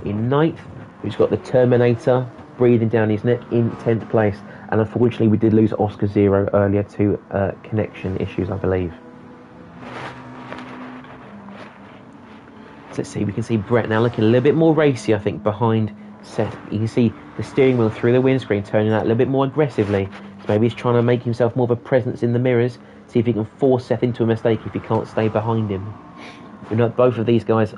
in 9th, who's got the Terminator breathing down his neck in 10th place. And unfortunately, we did lose Oscar Zero earlier to connection issues, I believe. So let's see, we can see Brett now looking a little bit more racy, I think, behind Seth. You can see the steering wheel through the windscreen turning out a little bit more aggressively. So maybe he's trying to make himself more of a presence in the mirrors, see if he can force Seth into a mistake if he can't stay behind him. We know both of these guys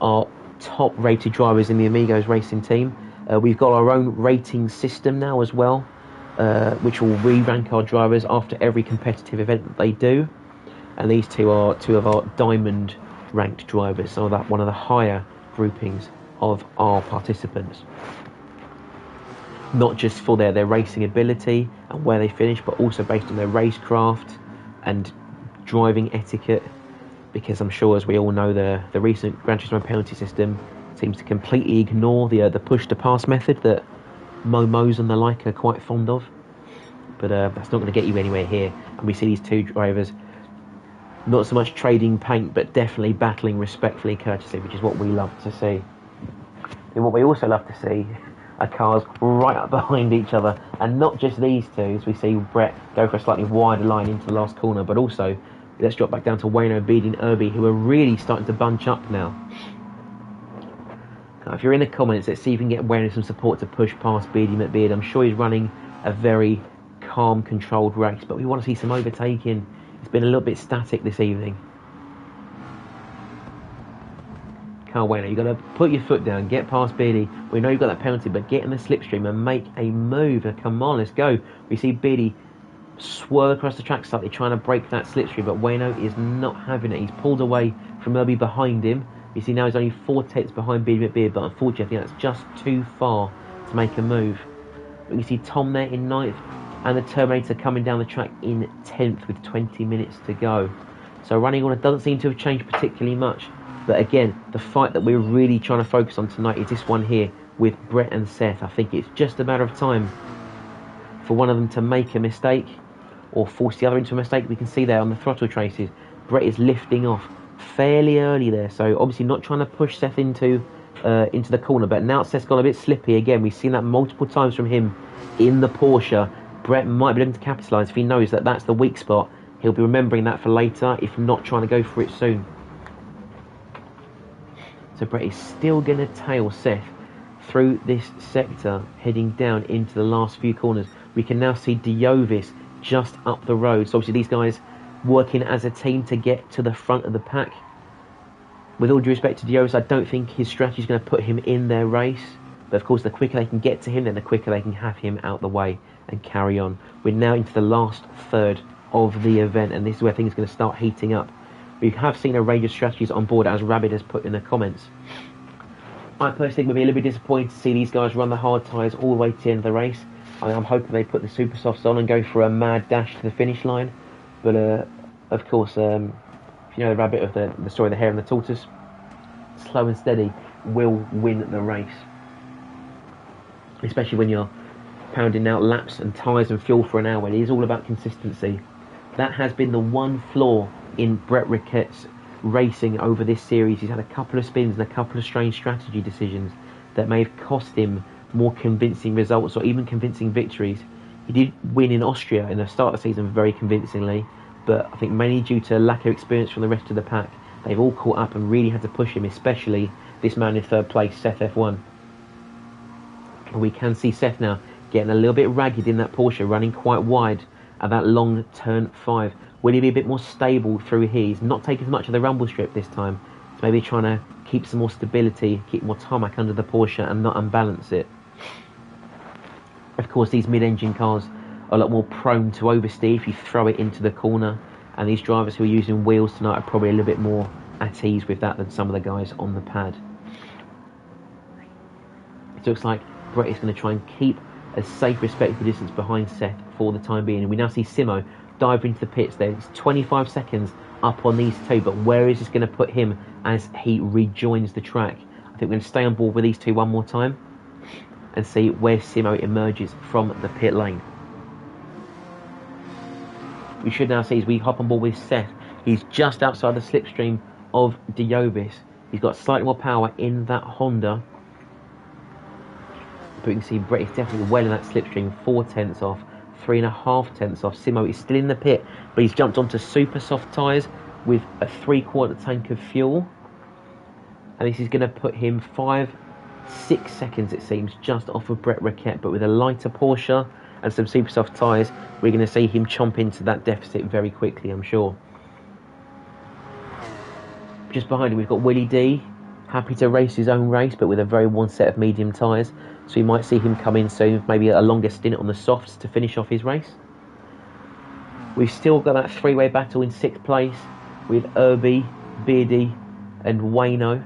are top-rated drivers in the Amigos Racing Team. We've got our own rating system now as well, which will re-rank our drivers after every competitive event that they do. And these two are two of our diamond ranked drivers, so that one of the higher groupings of our participants. Not just for their racing ability and where they finish, but also based on their racecraft and driving etiquette, because I'm sure, as we all know, the recent Gran Turismo penalty system seems to completely ignore the push to pass method that Momos and the like are quite fond of. But that's not going to get you anywhere here. And we see these two drivers not so much trading paint, but definitely battling respectfully, courtesy, which is what we love to see. And what we also love to see are cars right up behind each other, and not just these two, as we see Brett go for a slightly wider line into the last corner, but also let's drop back down to Wayno, Beard and Irby, who are really starting to bunch up now. If you're in the comments, let's see if we can get Wayno some support to push past Beardy McBeard. I'm sure he's running a very calm, controlled race, but we want to see some overtaking. It's been a little bit static this evening. Come on, Wayno, you've got to put your foot down, get past Beardy. We know you've got that penalty, but get in the slipstream and make a move. Come on, let's go. We see Beardy swirl across the track slightly, trying to break that slipstream, but Wayno is not having it. He's pulled away from Irby behind him. You see now he's only 4 tenths behind Beard McBeard, but unfortunately I think that's just too far to make a move. But you see Tom there in 9th, and the Terminator coming down the track in 10th with 20 minutes to go. So running order doesn't seem to have changed particularly much. But again, the fight that we're really trying to focus on tonight is this one here with Brett and Seth. I think it's just a matter of time for one of them to make a mistake or force the other into a mistake. We can see there on the throttle traces, Brett is lifting off fairly early there, so obviously not trying to push Seth into the corner, but now Seth's got a bit slippy again. We've seen that multiple times from him in the Porsche. Brett might be able to capitalise if he knows that that's the weak spot. He'll be remembering that for later, if not trying to go for it soon. So Brett is still going to tail Seth through this sector, heading down into the last few corners. We can now see Diovis just up the road. So obviously these guys working as a team to get to the front of the pack. With all due respect to Diovis, I don't think his strategy is going to put him in their race. But of course, the quicker they can get to him, then the quicker they can have him out the way and carry on. We're now into the last third of the event, and this is where things are going to start heating up. We have seen a range of strategies on board, as Rabbit has put in the comments. I personally think we'll be a little bit disappointed to see these guys run the hard tyres all the way to the end of the race. I'm hoping they put the super softs on and go for a mad dash to the finish line. But of course, if you know the Rabbit of the story of the hare and the tortoise, slow and steady will win the race. Especially when you're pounding out laps and tyres and fuel for an hour. It is all about consistency. That has been the one flaw in Brett Ricketts' racing over this series. He's had a couple of spins and a couple of strange strategy decisions that may have cost him more convincing results or even convincing victories. He did win in Austria in the start of the season very convincingly, but I think mainly due to lack of experience from the rest of the pack, they've all caught up and really had to push him, especially this man in third place, Seth F1. And we can see Seth now getting a little bit ragged in that Porsche, running quite wide at that long turn 5. Will he be a bit more stable through here? He's not taking as much of the rumble strip this time. So maybe trying to keep some more stability, keep more tarmac under the Porsche and not unbalance it. Of course, these mid-engine cars are a lot more prone to oversteer if you throw it into the corner. And these drivers who are using wheels tonight are probably a little bit more at ease with that than some of the guys on the pad. It looks like Brett is going to try and keep a safe, respectful distance behind Seth for the time being. And we now see Simo dive into the pits there. It's 25 seconds up on these two, but where is this going to put him as he rejoins the track? I think we're going to stay on board with these two one more time and see where Simo emerges from the pit lane. We should now see as we hop on board with Seth, he's just outside the slipstream of Diovis. He's got slightly more power in that Honda. But you can see Brett is definitely well in that slipstream, 4 tenths off, 3.5 tenths off. Simo is still in the pit, but he's jumped onto super soft tyres with a 3/4 tank of fuel. And this is going to put him 5-6 seconds, it seems, just off of Brett Rickett. But with a lighter Porsche and some super soft tyres, we're going to see him chomp into that deficit very quickly, I'm sure. Just behind him, we've got Willie D, happy to race his own race, but with a very worn set of medium tyres. So you might see him come in soon, maybe a longer stint on the softs to finish off his race. We've still got that three-way battle in 6th place with Irby, Beardy and Wayno.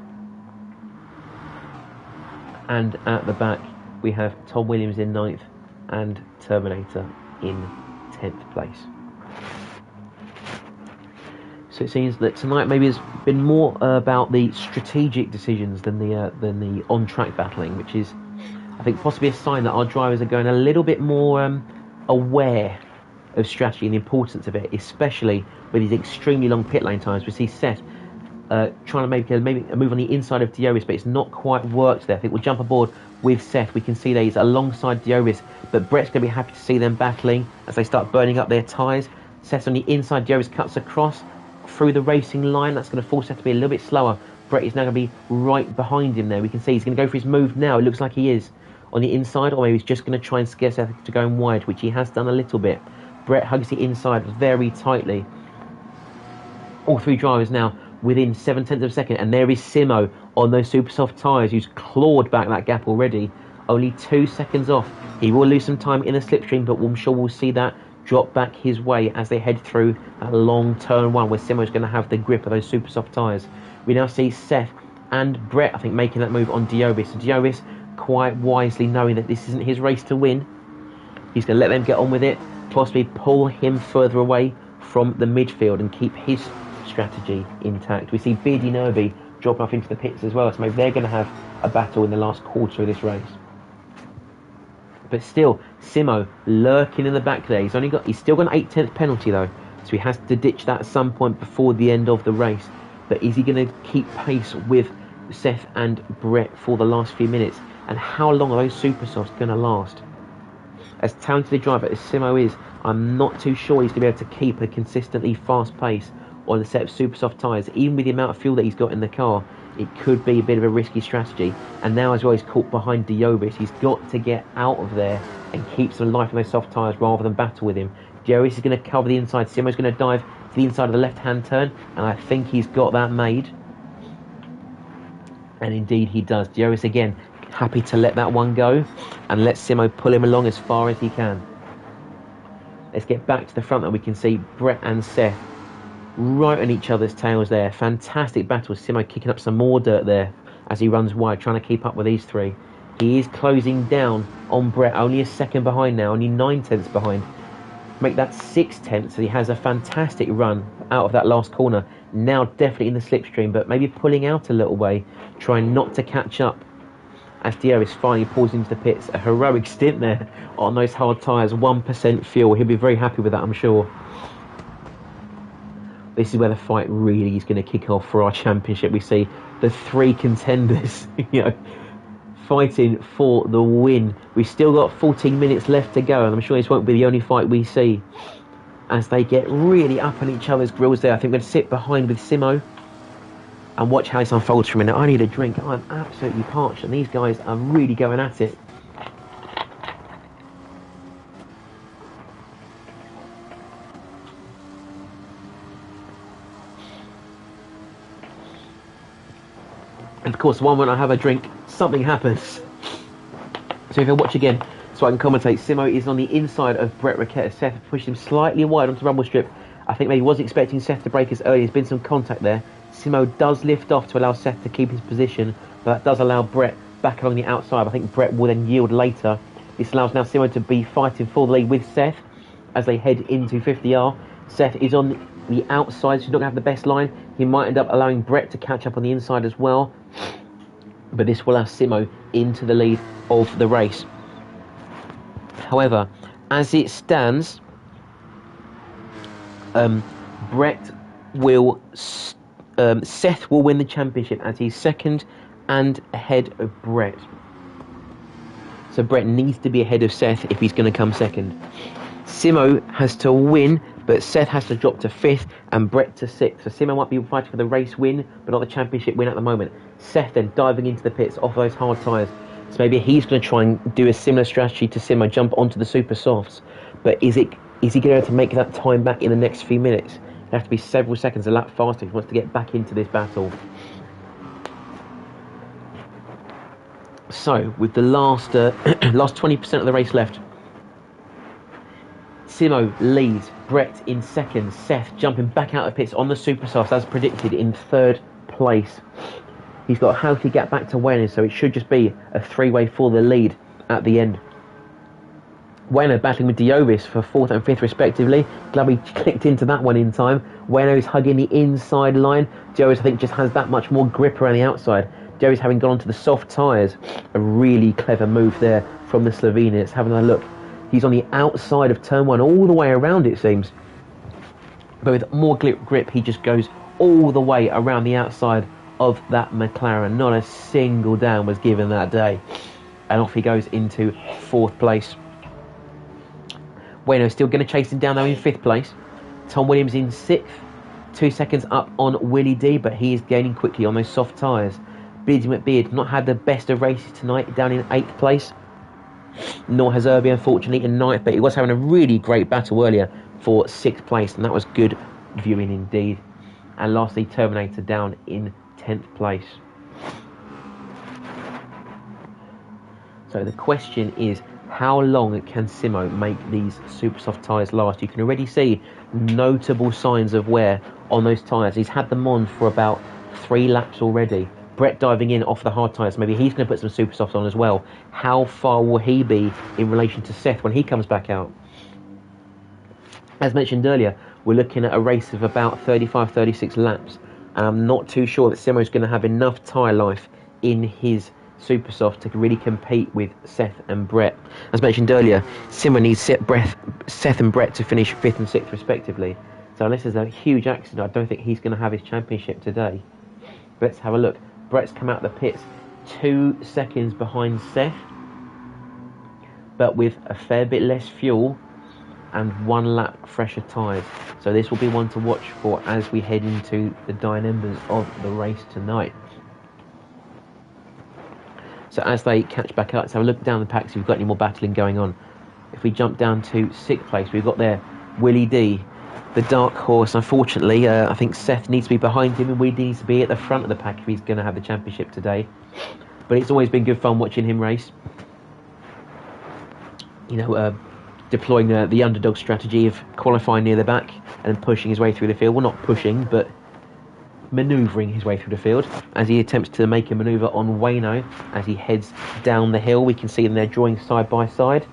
And at the back, we have Tom Williams in 9th and Terminator in 10th place. So it seems that tonight maybe has been more about the strategic decisions than the on-track battling, which is, I think, possibly a sign that our drivers are going a little bit more aware of strategy and the importance of it, especially with these extremely long pit lane times. We see Seth trying to make maybe a move on the inside of Diovis, but it's not quite worked there. I think we'll jump aboard with Seth. We can see that he's alongside Diovis, but Brett's going to be happy to see them battling as they start burning up their tyres. Seth's on the inside, Diovis cuts across through the racing line. That's going to force Seth to be a little bit slower. Brett is now going to be right behind him there. We can see he's going to go for his move now. It looks like he is on the inside, or maybe he's just going to try and scare Seth to going wide, which he has done a little bit. Brett hugs the inside very tightly. All three drivers now within 7 tenths of a second, and there is Simo on those super soft tyres, who's clawed back that gap already. Only 2 seconds off. He will lose some time in the slipstream, but I'm sure we'll see that drop back his way as they head through that long turn 1, where Simo's going to have the grip of those super soft tyres. We now see Seth and Brett, I think, making that move on Diovis. So Diovis, quite wisely knowing that this isn't his race to win, he's going to let them get on with it, possibly pull him further away from the midfield and keep his strategy intact. We see Beardy and Irby drop off into the pits as well, so maybe they're going to have a battle in the last quarter of this race. But still, Simo lurking in the back there. He's still got an 8/10 penalty though, so he has to ditch that at some point before the end of the race. But is he going to keep pace with Seth and Brett for the last few minutes? And how long are those super softs going to last? As talented a driver as Simo is, I'm not too sure he's going to be able to keep a consistently fast pace on the set of super soft tyres, even with the amount of fuel that he's got in the car, it could be a bit of a risky strategy. And now as well, he's caught behind Diovis. He's got to get out of there and keep some life in those soft tyres rather than battle with him. Diovis is going to cover the inside. Simo's going to dive to the inside of the left-hand turn, and I think he's got that made. And indeed he does. Diovis again, happy to let that one go and let Simo pull him along as far as he can. Let's get back to the front, and we can see Brett and Seth right on each other's tails there. Fantastic battle. Simo kicking up some more dirt there as he runs wide, trying to keep up with these three. He is closing down on Brett, only a second behind now, only 9/10 behind. Make that 6/10, so he has a fantastic run out of that last corner. Now definitely in the slipstream, but maybe pulling out a little way, trying not to catch up as Diovis finally pulls into the pits. A heroic stint there on those hard tyres, 1% fuel. He'll be very happy with that, I'm sure. This is where the fight really is going to kick off for our championship. We see the three contenders, fighting for the win. We've still got 14 minutes left to go, and I'm sure this won't be the only fight we see as they get really up on each other's grills there. I think we're going to sit behind with Simo and watch how this unfolds for a minute. I need a drink. I'm absolutely parched, and these guys are really going at it. And of course, the one when I have a drink, something happens. So if I watch again, so I can commentate, Simo is on the inside of Brett Raquetta. Seth pushed him slightly wide onto the rumble strip. I think maybe he wasn't expecting Seth to break as early. There's been some contact there. Simo does lift off to allow Seth to keep his position, but that does allow Brett back along the outside. I think Brett will then yield later. This allows now Simo to be fighting for the lead with Seth as they head into 50R. Seth is on the outside, so he's not going to have the best line. He might end up allowing Brett to catch up on the inside as well, but this will allow Simo into the lead of the race. However, as it stands, Brett will... Seth will win the championship as he's second and ahead of Brett. So Brett needs to be ahead of Seth if he's going to come second. Simo has to win, but Seth has to drop to 5th and Brett to 6th. So Simo might be fighting for the race win, but not the championship win at the moment. Seth then diving into the pits off those hard tyres. So maybe he's going to try and do a similar strategy to Simo, jump onto the super softs. But is he going to be able to make that time back in the next few minutes? It has to be several seconds a lap faster if he wants to get back into this battle. So, with the last 20% of the race left, Simo leads, Brett in second, Seth jumping back out of pits on the super softs as predicted in 3rd place. He's got a healthy gap back to Wayne, so it should just be a 3-way for the lead at the end. Wayno battling with Diovis for 4th and 5th respectively. Glad we clicked into that one in time. Wayno is hugging the inside line. Diovis, I think, just has that much more grip around the outside. Diovis having gone onto the soft tyres. A really clever move there from the Slovene. It's having a look. He's on the outside of turn 1, all the way around it seems. But with more grip, he just goes all the way around the outside of that McLaren. Not a single down was given that day. And off he goes into 4th place. Wayno still going to chase him down though in 5th place. Tom Williams in 6th. 2 seconds up on Willie D, but he is gaining quickly on those soft tyres. Beardy McBeard not had the best of races tonight, down in 8th place. Nor has Irby, unfortunately, in 9th, but he was having a really great battle earlier for 6th place, and that was good viewing indeed. And lastly, Terminator down in 10th place. So the question is, how long can Simo make these super soft tyres last? You can already see notable signs of wear on those tyres. He's had them on for about 3 laps already. Brett diving in off the hard tyres. Maybe he's going to put some super softs on as well. How far will he be in relation to Seth when he comes back out? As mentioned earlier, we're looking at a race of about 35-36 laps. And I'm not too sure that Simo's going to have enough tyre life in his super soft to really compete with Seth and Brett. As mentioned earlier, Simo needs Seth and Brett to finish 5th and 6th respectively. So unless there's a huge accident, I don't think he's going to have his championship today. Let's have a look. Brett's come out of the pits 2 seconds behind Seth, but with a fair bit less fuel and 1 lap fresher tyres. So this will be one to watch for as we head into the dying embers of the race tonight. So as they catch back up, let's have a look down the pack, see if we've got any more battling going on. If we jump down to 6th place, we've got there Willie D, the dark horse. Unfortunately, I think Seth needs to be behind him, and Willie D needs to be at the front of the pack if he's going to have the championship today. But it's always been good fun watching him race. You know, deploying the underdog strategy of qualifying near the back and then pushing his way through the field. Well, not pushing, but manoeuvring his way through the field as he attempts to make a manoeuvre on Wayno as he heads down the hill. We can see them there drawing side by side.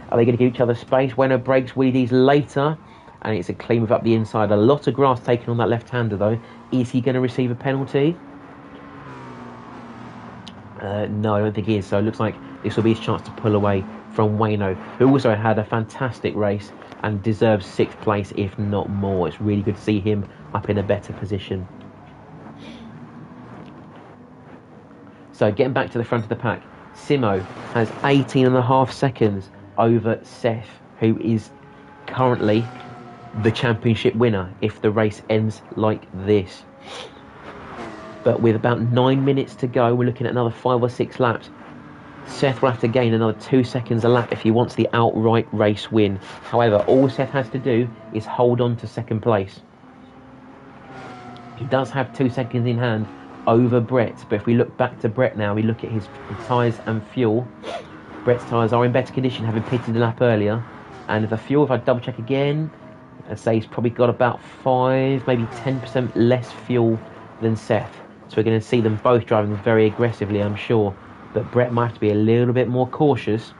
Are they going to give each other space? Wayno breaks Willie D's later, and it's a clean move up the inside. A lot of grass taken on that left-hander though. Is he going to receive a penalty? No, I don't think he is. So it looks like this will be his chance to pull away from Wayno, who also had a fantastic race and deserves 6th place, if not more. It's really good to see him up in a better position. So getting back to the front of the pack, Simo has 18.5 seconds over Seth, who is currently the championship winner if the race ends like this. But with about 9 minutes to go, we're looking at another 5 or 6 laps. Seth will have to gain another 2 seconds a lap if he wants the outright race win. However, all Seth has to do is hold on to 2nd place. He does have 2 seconds in hand over Brett, but if we look back to Brett now, we look at his tyres and fuel. Brett's tyres are in better condition, having pitted a lap earlier. And the fuel, if I double check again, I'd say he's probably got about 5, maybe 10% less fuel than Seth. So we're going to see them both driving very aggressively, I'm sure. But Brett might have to be a little bit more cautious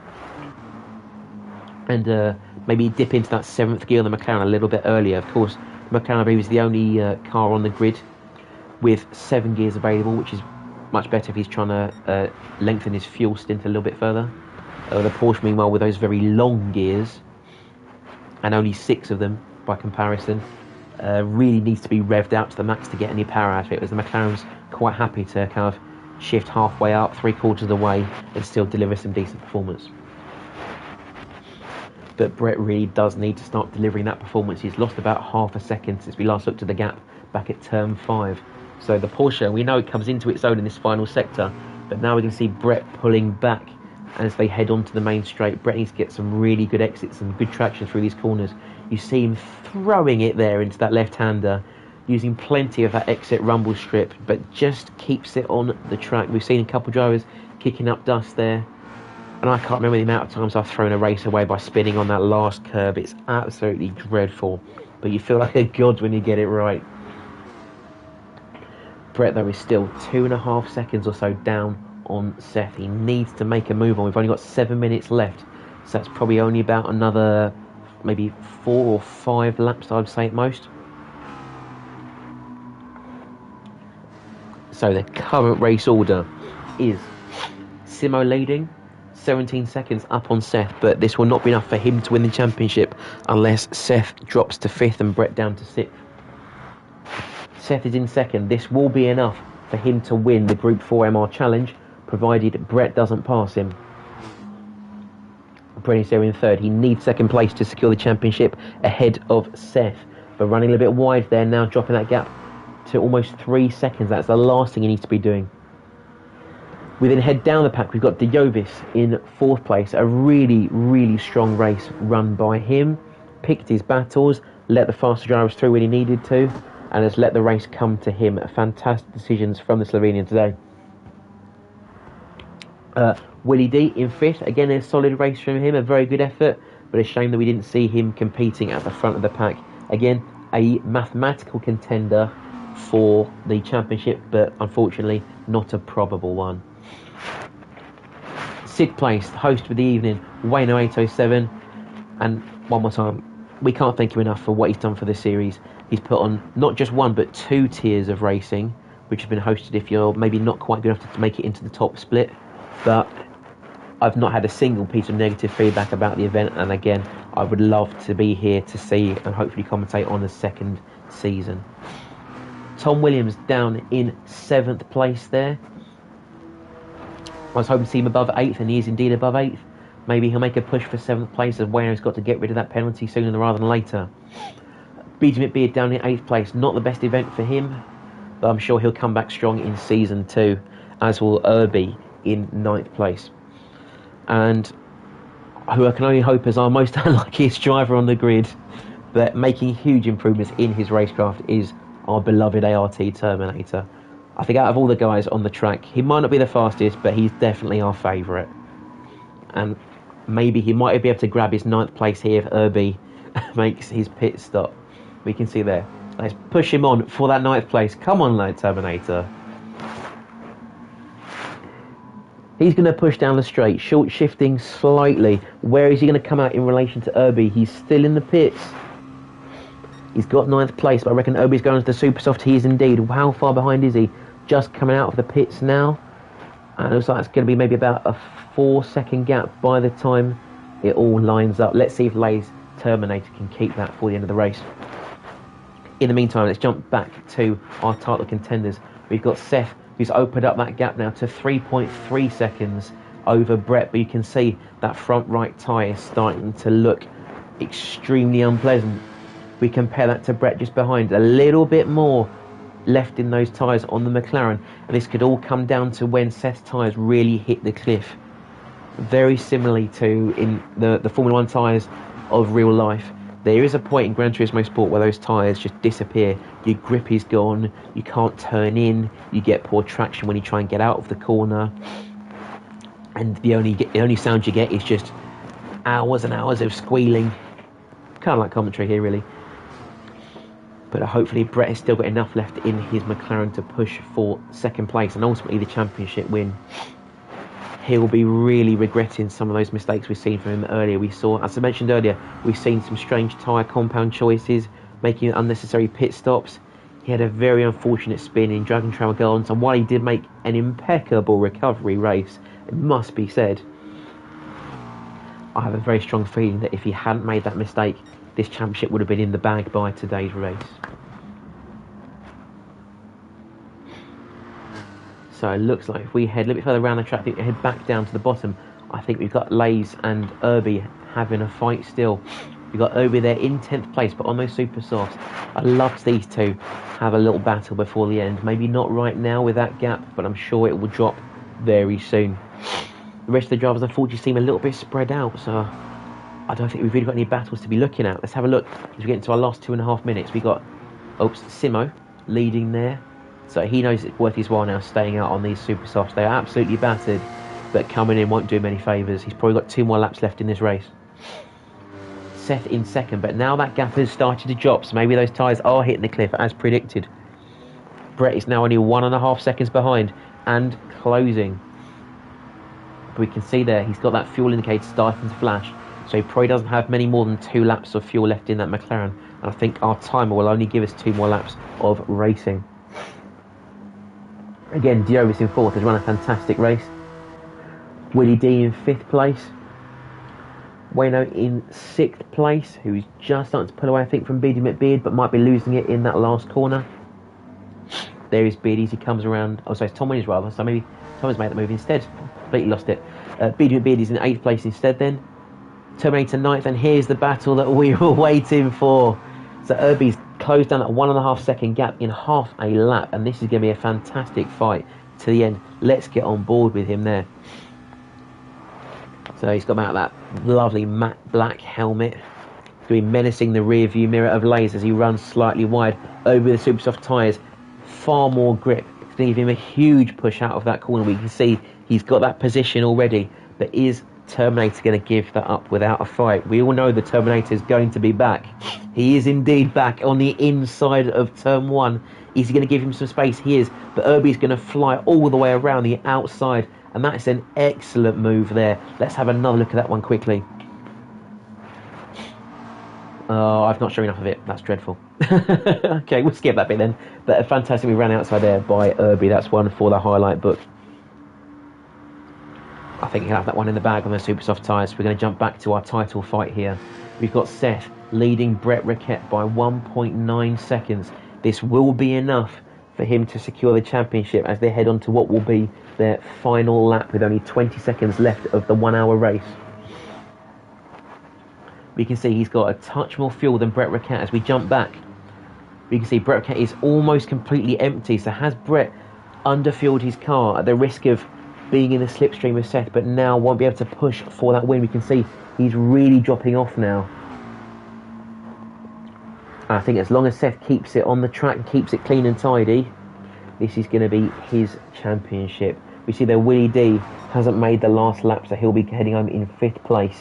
and maybe dip into that 7th gear on the McLaren a little bit earlier. Of course, the McLaren, I believe, is the only car on the grid with 7 gears available, which is much better if he's trying to lengthen his fuel stint a little bit further. The Porsche, meanwhile, with those very long gears, and only 6 of them by comparison, really needs to be revved out to the max to get any power out of it, whereas the McLaren's quite happy to kind of shift halfway up, 3/4 of the way, and still deliver some decent performance. But Brett really does need to start delivering that performance. He's lost about half a second since we last looked at the gap back at turn 5. So the Porsche, we know it comes into its own in this final sector, but now we can see Brett pulling back as they head onto the main straight. Brett needs to get some really good exits and good traction through these corners. You see him throwing it there into that left-hander, using plenty of that exit rumble strip, but just keeps it on the track. We've seen a couple of drivers kicking up dust there, and I can't remember the amount of times I've thrown a race away by spinning on that last curb. It's absolutely dreadful, but you feel like a god when you get it right. Brett, though, is still 2.5 seconds or so down on Seth. He needs to make a move on. We've only got 7 minutes left, so that's probably only about another maybe 4 or 5 laps, I'd say at most. So the current race order is Simo leading, 17 seconds up on Seth, but this will not be enough for him to win the championship unless Seth drops to 5th and Brett down to 6th. Seth is in 2nd. This will be enough for him to win the Gr.4 MR Challenge, provided Brett doesn't pass him. Brett is there in 3rd. He needs 2nd place to secure the championship ahead of Seth, but running a little bit wide there now, dropping that gap to almost 3 seconds. That's the last thing he needs to be doing. We then head down the pack. We've got De Jovis in 4th place. A really, really strong race run by him. Picked his battles, let the faster drivers through when he needed to, and has let the race come to him. Fantastic decisions from the Slovenian today. Willie D in 5th. Again, a solid race from him, a very good effort, but a shame that we didn't see him competing at the front of the pack. Again, a mathematical contender for the championship, but unfortunately not a probable one. 6th place, host of the evening, Wayno 807, and one more time, we can't thank him enough for what he's done for the series. He's put on not just 1 but 2 tiers of racing, which have been hosted if you're maybe not quite good enough to make it into the top split, but I've not had a single piece of negative feedback about the event, and again, I would love to be here to see and hopefully commentate on the 2nd season. Tom Williams down in 7th place there. I was hoping to see him above 8th, and he is indeed above 8th. Maybe he'll make a push for 7th place, as Wayno's got to get rid of that penalty sooner rather than later. BJ McBeard down in 8th place, not the best event for him, but I'm sure he'll come back strong in Season 2, as will Irby in 9th place. And who I can only hope is our most unluckiest driver on the grid, but making huge improvements in his racecraft, is our beloved ART Terminator. I think out of all the guys on the track, he might not be the fastest, but he's definitely our favourite. And maybe he might be able to grab his 9th place here if Irby makes his pit stop. We can see there. Let's push him on for that 9th place. Come on, lad, Terminator. He's going to push down the straight, short shifting slightly. Where is he going to come out in relation to Irby? He's still in the pits. He's got 9th place, but I reckon Irby's going to the super soft. He is indeed. How far behind is he? Just coming out of the pits now. And it looks like it's going to be maybe about a 4-second gap by the time it all lines up. Let's see if Lay's Terminator can keep that for the end of the race. In the meantime, let's jump back to our title contenders. We've got Seth, who's opened up that gap now to 3.3 seconds over Brett. But you can see that front right tyre is starting to look extremely unpleasant. We compare that to Brett just behind. A little bit more left in those tyres on the McLaren, and this could all come down to when Seth's tyres really hit the cliff. Very similarly to in the Formula 1 tyres of real life. There is a point in Gran Turismo Sport where those tyres just disappear. Your grip is gone, you can't turn in, you get poor traction when you try and get out of the corner, and the only sound you get is just hours and hours of squealing. Kind of like commentary here, really. But hopefully Brett has still got enough left in his McLaren to push for 2nd place and ultimately the championship win. He'll be really regretting some of those mistakes we've seen from him earlier. We saw, as I mentioned earlier, we've seen some strange tyre compound choices, making unnecessary pit stops. He had a very unfortunate spin in Dragon Trail Gardens, and while he did make an impeccable recovery race, it must be said, I have a very strong feeling that if he hadn't made that mistake, this championship would have been in the bag by today's race. So it looks like if we head a little bit further around the track, I think we head back down to the bottom. I think we've got Lays and Irby having a fight still. We've got Irby there in 10th place, but on those super softs. I'd love to these two have a little battle before the end. Maybe not right now with that gap, but I'm sure it will drop very soon. The rest of the drivers unfortunately seem a little bit spread out, so I don't think we've really got any battles to be looking at. Let's have a look as we get into our last 2.5 minutes. We've got Simo leading there. So he knows it's worth his while now staying out on these super softs. They are absolutely battered, but coming in won't do him any favours. He's probably got 2 more laps left in this race. Seth in 2nd, but now that gap has started to drop, so maybe those tyres are hitting the cliff as predicted. Brett is now only 1.5 seconds behind and closing. But we can see there, he's got that fuel indicator starting to flash, so he probably doesn't have many more than 2 laps of fuel left in that McLaren. And I think our timer will only give us 2 more laps of racing. Again, Diovis in 4th has run a fantastic race. Willie D in 5th place. Wayno in 6th place, who's just starting to pull away, I think, from Beardy McBeard, but might be losing it in that last corner. There is Beardy as he comes around. Oh, sorry, it's Tom Williams rather, so maybe Tom has made that move instead. Completely lost it. Beardy McBeard is in 8th place instead then. Terminator 9th, and here's the battle that we were waiting for. So Irby's closed down that 1.5 second gap in half a lap, and this is going to be a fantastic fight to the end. Let's get on board with him there. So he's got out that lovely matte black helmet, doing menacing the rear view mirror of Lays as he runs slightly wide over the super soft tyres. Far more grip. It's going to give him a huge push out of that corner. We can see he's got that position already, but is Terminator going to give that up without a fight? We all know the Terminator is going to be back. He is indeed back on the inside of turn 1. Is he going to give him some space? He is, but Irby's going to fly all the way around the outside, and that's an excellent move there. Let's have another look at that one quickly. Oh, I've not shown enough of it. That's dreadful. Okay, we'll skip that bit then. But fantastically ran outside there by Irby. That's one for the highlight book. I think he'll have that one in the bag on the super soft tyres. We're going to jump back to our title fight here. We've got Seth leading Brett Rickett by 1.9 seconds. This will be enough for him to secure the championship as they head on to what will be their final lap with only 20 seconds left of the 1 hour race. We can see he's got a touch more fuel than Brett Rickett. As we jump back, we can see Brett Rickett is almost completely empty. So has Brett underfueled his car at the risk of being in the slipstream with Seth, but now won't be able to push for that win? We can see he's really dropping off now. And I think as long as Seth keeps it on the track and keeps it clean and tidy, this is going to be his championship. We see that Willie D hasn't made the last lap, so he'll be heading home in 5th place.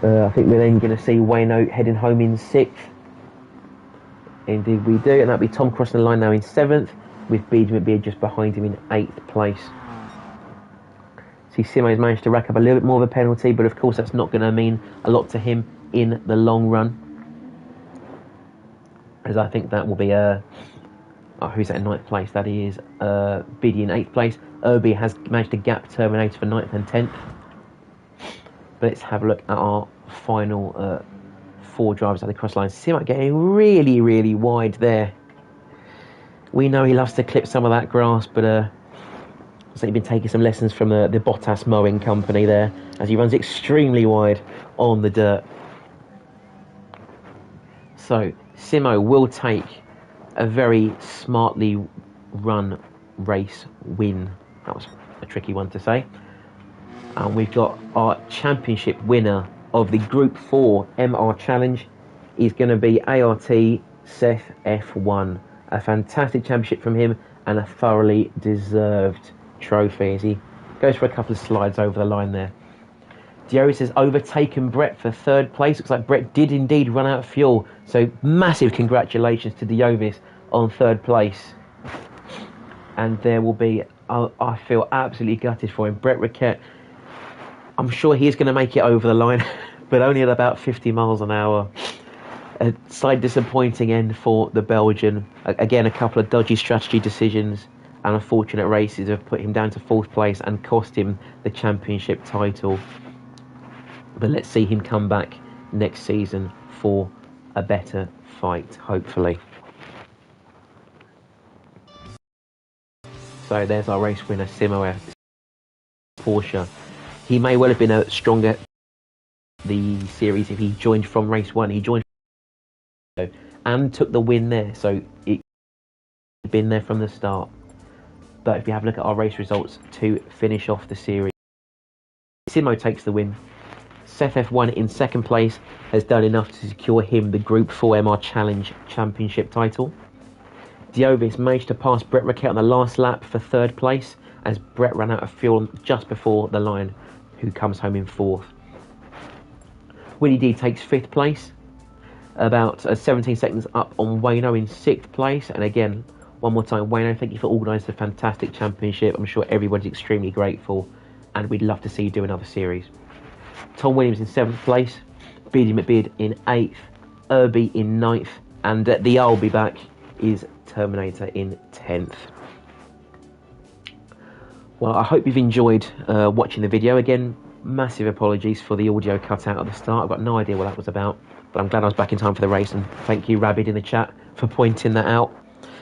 I think we're then going to see Wayno heading home in 6th. Indeed we do, and that'll be Tom crossing the line now in 7th, with Beard McBeard just behind him in 8th place. See, Simo's managed to rack up a little bit more of a penalty, but of course that's not going to mean a lot to him in the long run, as I think that will be who's at 9th place? That is Biddy in 8th place. Irby has managed to gap Terminator for 9th and 10th. But let's have a look at our final 4 drivers at the cross line. Simo getting really, really wide there. We know he loves to clip some of that grass, but so he's been taking some lessons from the Bottas mowing company there, as he runs extremely wide on the dirt. So Simo will take a very smartly run race win. That was a tricky one to say. And we've got our championship winner of the Group 4 MR Challenge is going to be ART Seth F1. A fantastic championship from him and a thoroughly deserved trophy as he goes for a couple of slides over the line there. Dioris has overtaken Brett for 3rd place. Looks like Brett did indeed run out of fuel. So massive congratulations to Diovis on 3rd place. And there will be, I feel absolutely gutted for him, Brett Rickett. I'm sure he is going to make it over the line, but only at about 50 miles an hour. A slight disappointing end for the Belgian. Again, a couple of dodgy strategy decisions and unfortunate races have put him down to 4th place and cost him the championship title. But let's see him come back next season for a better fight, hopefully. So there's our race winner, Simo Porsche. He may well have been a stronger the series if he joined from race 1. He joined and took the win there, so it had been there from the start. But if you have a look at our race results to finish off the series, Simo takes the win. Seth F1 in 2nd place has done enough to secure him the Group 4 MR Challenge Championship title. Diovis managed to pass Brett Rickett on the last lap for 3rd place, as Brett ran out of fuel just before the line, who comes home in 4th. Willie D takes 5th place, about 17 seconds up on Wayno in 6th place. And again, one more time, Wayno, thank you for organising a fantastic championship. I'm sure everybody's extremely grateful, and we'd love to see you do another series. Tom Williams in 7th place, Beardy McBeard in 8th, Irby in 9th, and the I'll be back is Terminator in 10th. Well, I hope you've enjoyed watching the video. Again, massive apologies for the audio cut out at the start. I've got no idea what that was about, but I'm glad I was back in time for the race, and thank you, Rabid, in the chat for pointing that out.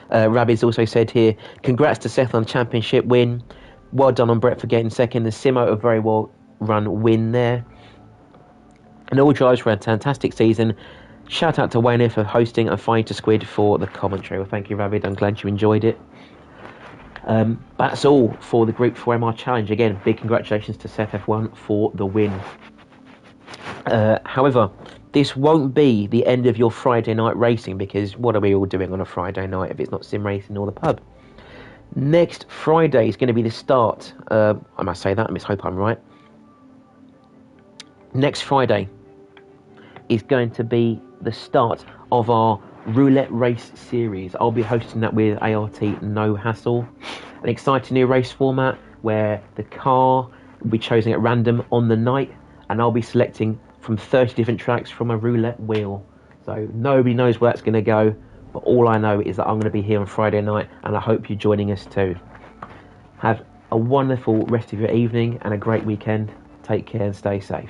Rabid's also said here, congrats to Seth on the championship win. Well done on Brett for getting 2nd. The Simo, a very well run win there. And all drivers for a fantastic season. Shout out to Wayne for hosting and fine to Squid for the commentary. Well, thank you, Rabid. I'm glad you enjoyed it. That's all for the Group 4 MR Challenge. Again, big congratulations to Seth F1 for the win. However, this won't be the end of your Friday night racing, because what are we all doing on a Friday night if it's not sim racing or the pub? Next Friday is going to be the start. I must say that, I hope I'm right. Next Friday is going to be the start of our roulette race series. I'll be hosting that with ART No Hassle. An exciting new race format where the car will be chosen at random on the night, and I'll be selecting from 30 different tracks from a roulette wheel. So nobody knows where that's going to go, but all I know is that I'm going to be here on Friday night, and I hope you're joining us too. Have a wonderful rest of your evening and a great weekend. Take care and stay safe.